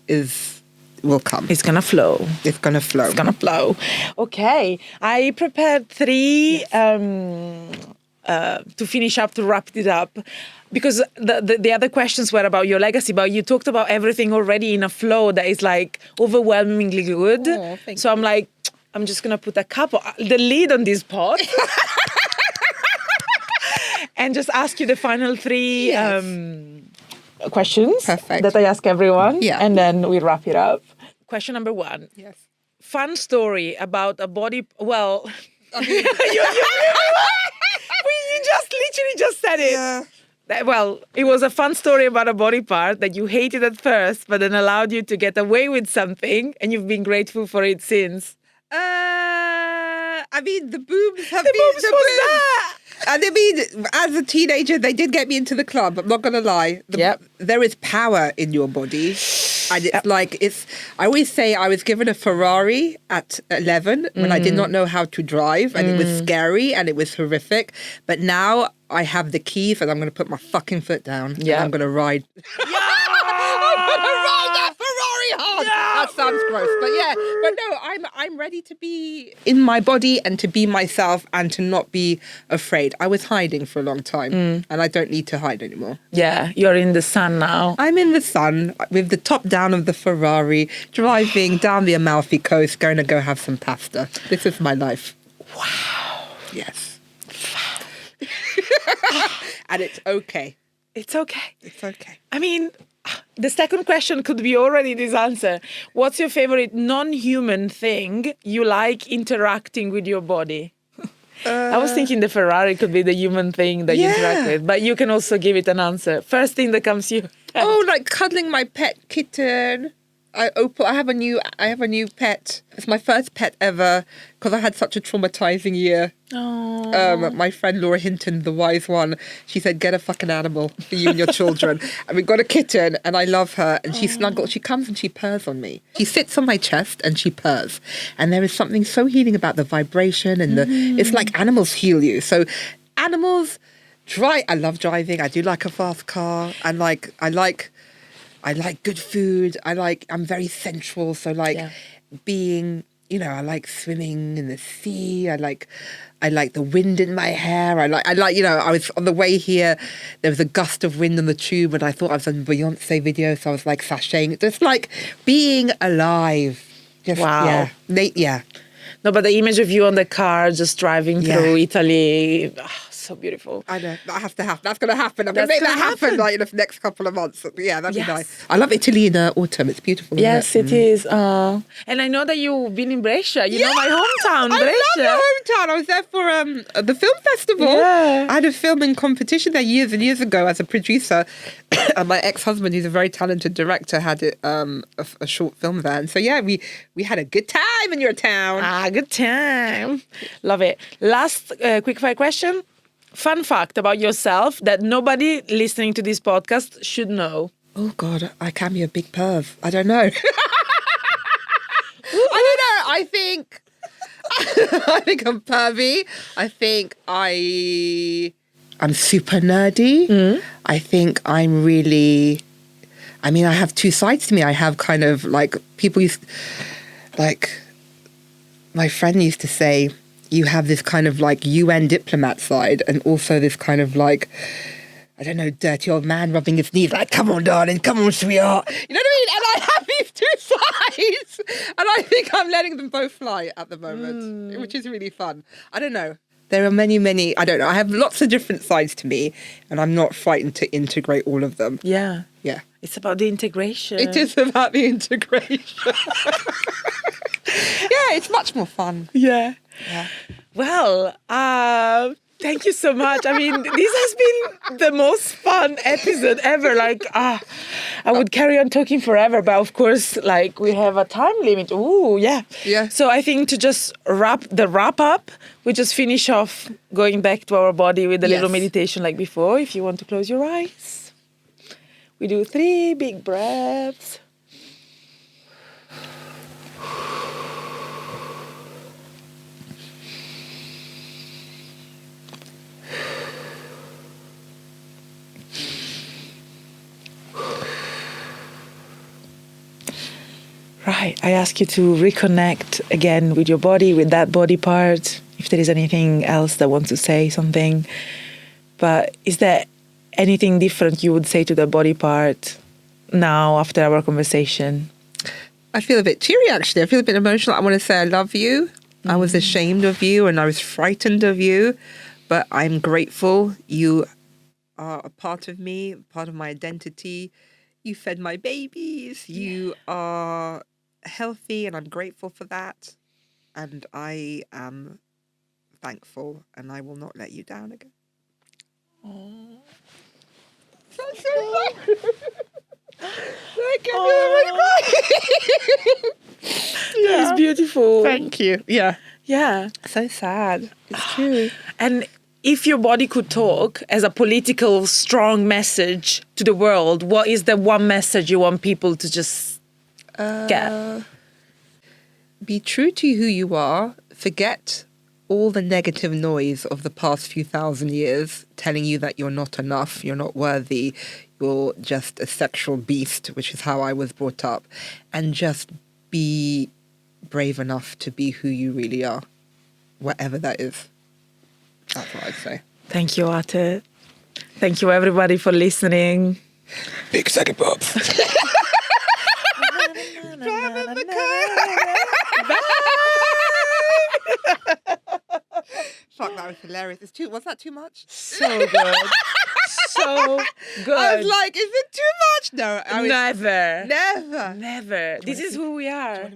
S2: will come.
S1: It's gonna flow.
S2: It's gonna flow.
S1: It's gonna flow. Okay, I prepared 3 to finish up, to wrap it up, because the other questions were about your legacy, but you talked about everything already in a flow that is like overwhelmingly good.
S2: Oh, thank
S1: so I'm like, I'm just gonna put a couple, the lid on this pot. And just ask you the final 3 questions that I ask everyone. Yeah. And then we wrap it up. Question number 1.
S2: Yes.
S1: Fun story about a body. Well, I mean, you literally just said it.
S2: Yeah.
S1: Well, it was a fun story about a body part that you hated at first, but then allowed you to get away with something, and you've been grateful for it since.
S2: I mean, the boobs have been the boobs. And I mean, as a teenager, they did get me into the club. I'm not going to lie. There is power in your body. And it's I always say I was given a Ferrari at 11 when I did not know how to drive. And it was scary and it was horrific. But now I have the keys and I'm going to put my fucking foot down. And I'm going to ride. I'm going to ride that Ferrari hard. That sounds gross. But no, I'm ready to be in my body and to be myself and to not be afraid. I was hiding for a long time and I don't need to hide anymore.
S1: Yeah, you're in the sun now.
S2: I'm in the sun with the top down of the Ferrari, driving down the Amalfi Coast, going to go have some pasta. This is my life.
S1: Wow.
S2: Yes. And it's okay.
S1: It's okay.
S2: It's okay.
S1: I mean, the second question could be already this answer. What's your favorite non-human thing you like interacting with your body? I was thinking the Ferrari could be the human thing that you interact with, but you can also give it an answer. First thing that comes to you.
S2: Oh, like cuddling my pet kitten. I have a new pet. It's my first pet ever because I had such a traumatizing year.
S1: Oh.
S2: My friend Laura Hinton, the wise one, she said, get a fucking animal for you and your children. And we got a kitten and I love her. And she snuggles, she comes and she purrs on me. She sits on my chest and she purrs. And there is something so healing about the vibration and it's like animals heal you. So animals, I love driving. I do like a fast car. And I like good food. I'm very sensual. So being, I like swimming in the sea. I like the wind in my hair. I was on the way here, there was a gust of wind on the tube and I thought I was on a Beyonce video. So I was like sashaying. Just like being alive. Just,
S1: wow.
S2: Yeah.
S1: No, but the image of you on the car just driving through Italy, so beautiful.
S2: I know. That has to happen. That's going to happen. I'm going to make that happen in the next couple of months. Yeah, that'd be nice. I love Italy in autumn. It's beautiful.
S1: Yes, it is. And I know that you've been in Brescia. You know my hometown, Brescia.
S2: I love your hometown. I was there for the film festival. Yeah. I had a filming competition there years and years ago as a producer. And my ex-husband, who's a very talented director, had a short film there. And so, we had a good time in your town.
S1: Good time. Love it. Last quick fire question. Fun fact about yourself that nobody listening to this podcast should know.
S2: Oh, God, I can be a big perv. I don't know. I think I'm pervy. I think I'm super nerdy. I think I'm really... I have two sides to me. I have kind of my friend used to say, you have this kind of UN diplomat side and also this kind of dirty old man rubbing his knees come on, darling, come on, sweetheart. You know what I mean? And I have these two sides. And I think I'm letting them both fly at the moment, which is really fun. I don't know. There are many, I don't know. I have lots of different sides to me and I'm not frightened to integrate all of them.
S1: Yeah.
S2: Yeah.
S1: It's about the integration.
S2: It is about the integration. Yeah, it's much more fun.
S1: Yeah.
S2: Yeah.
S1: Well, Thank you so much. I mean, this has been the most fun episode ever. Like, I would carry on talking forever, but of course, like, we have a time limit. Ooh, yeah.
S2: Yeah.
S1: So I think to just wrap up, we just finish off going back to our body with a little
S2: Yes.
S1: meditation like before. If you want to close your eyes, we do 3 big breaths. Right, I ask you to reconnect again with your body, with that body part. If there is anything else that wants to say something, but is there anything different you would say to the body part now after our conversation?
S2: I feel a bit teary, actually. I feel a bit emotional. I want to say I love you. I was ashamed of you and I was frightened of you, but I'm grateful. You are a part of me, part of my identity. You fed my babies. You are healthy, and I'm grateful for that. And I am thankful, and I will not let you down again.
S1: Oh.
S2: That's so funny. Thank you.
S1: It's beautiful.
S2: Thank you. Yeah.
S1: Yeah.
S2: So sad. It's true.
S1: And if your body could talk as a political strong message to the world, what is the one message you want people to just get?
S2: Be true to who you are. Forget all the negative noise of the past few thousand years telling you that you're not enough, you're not worthy, you're just a sexual beast, which is how I was brought up. And just be brave enough to be who you really are, whatever that is. That's what I'd say.
S1: Thank you, Ateh. Thank you, everybody, for listening.
S2: Big second pops. Fuck, that was hilarious. Was that too much?
S1: So good. So good.
S2: I was like, is it too much? No.
S1: Never.
S2: Never.
S1: Never. This is who we are.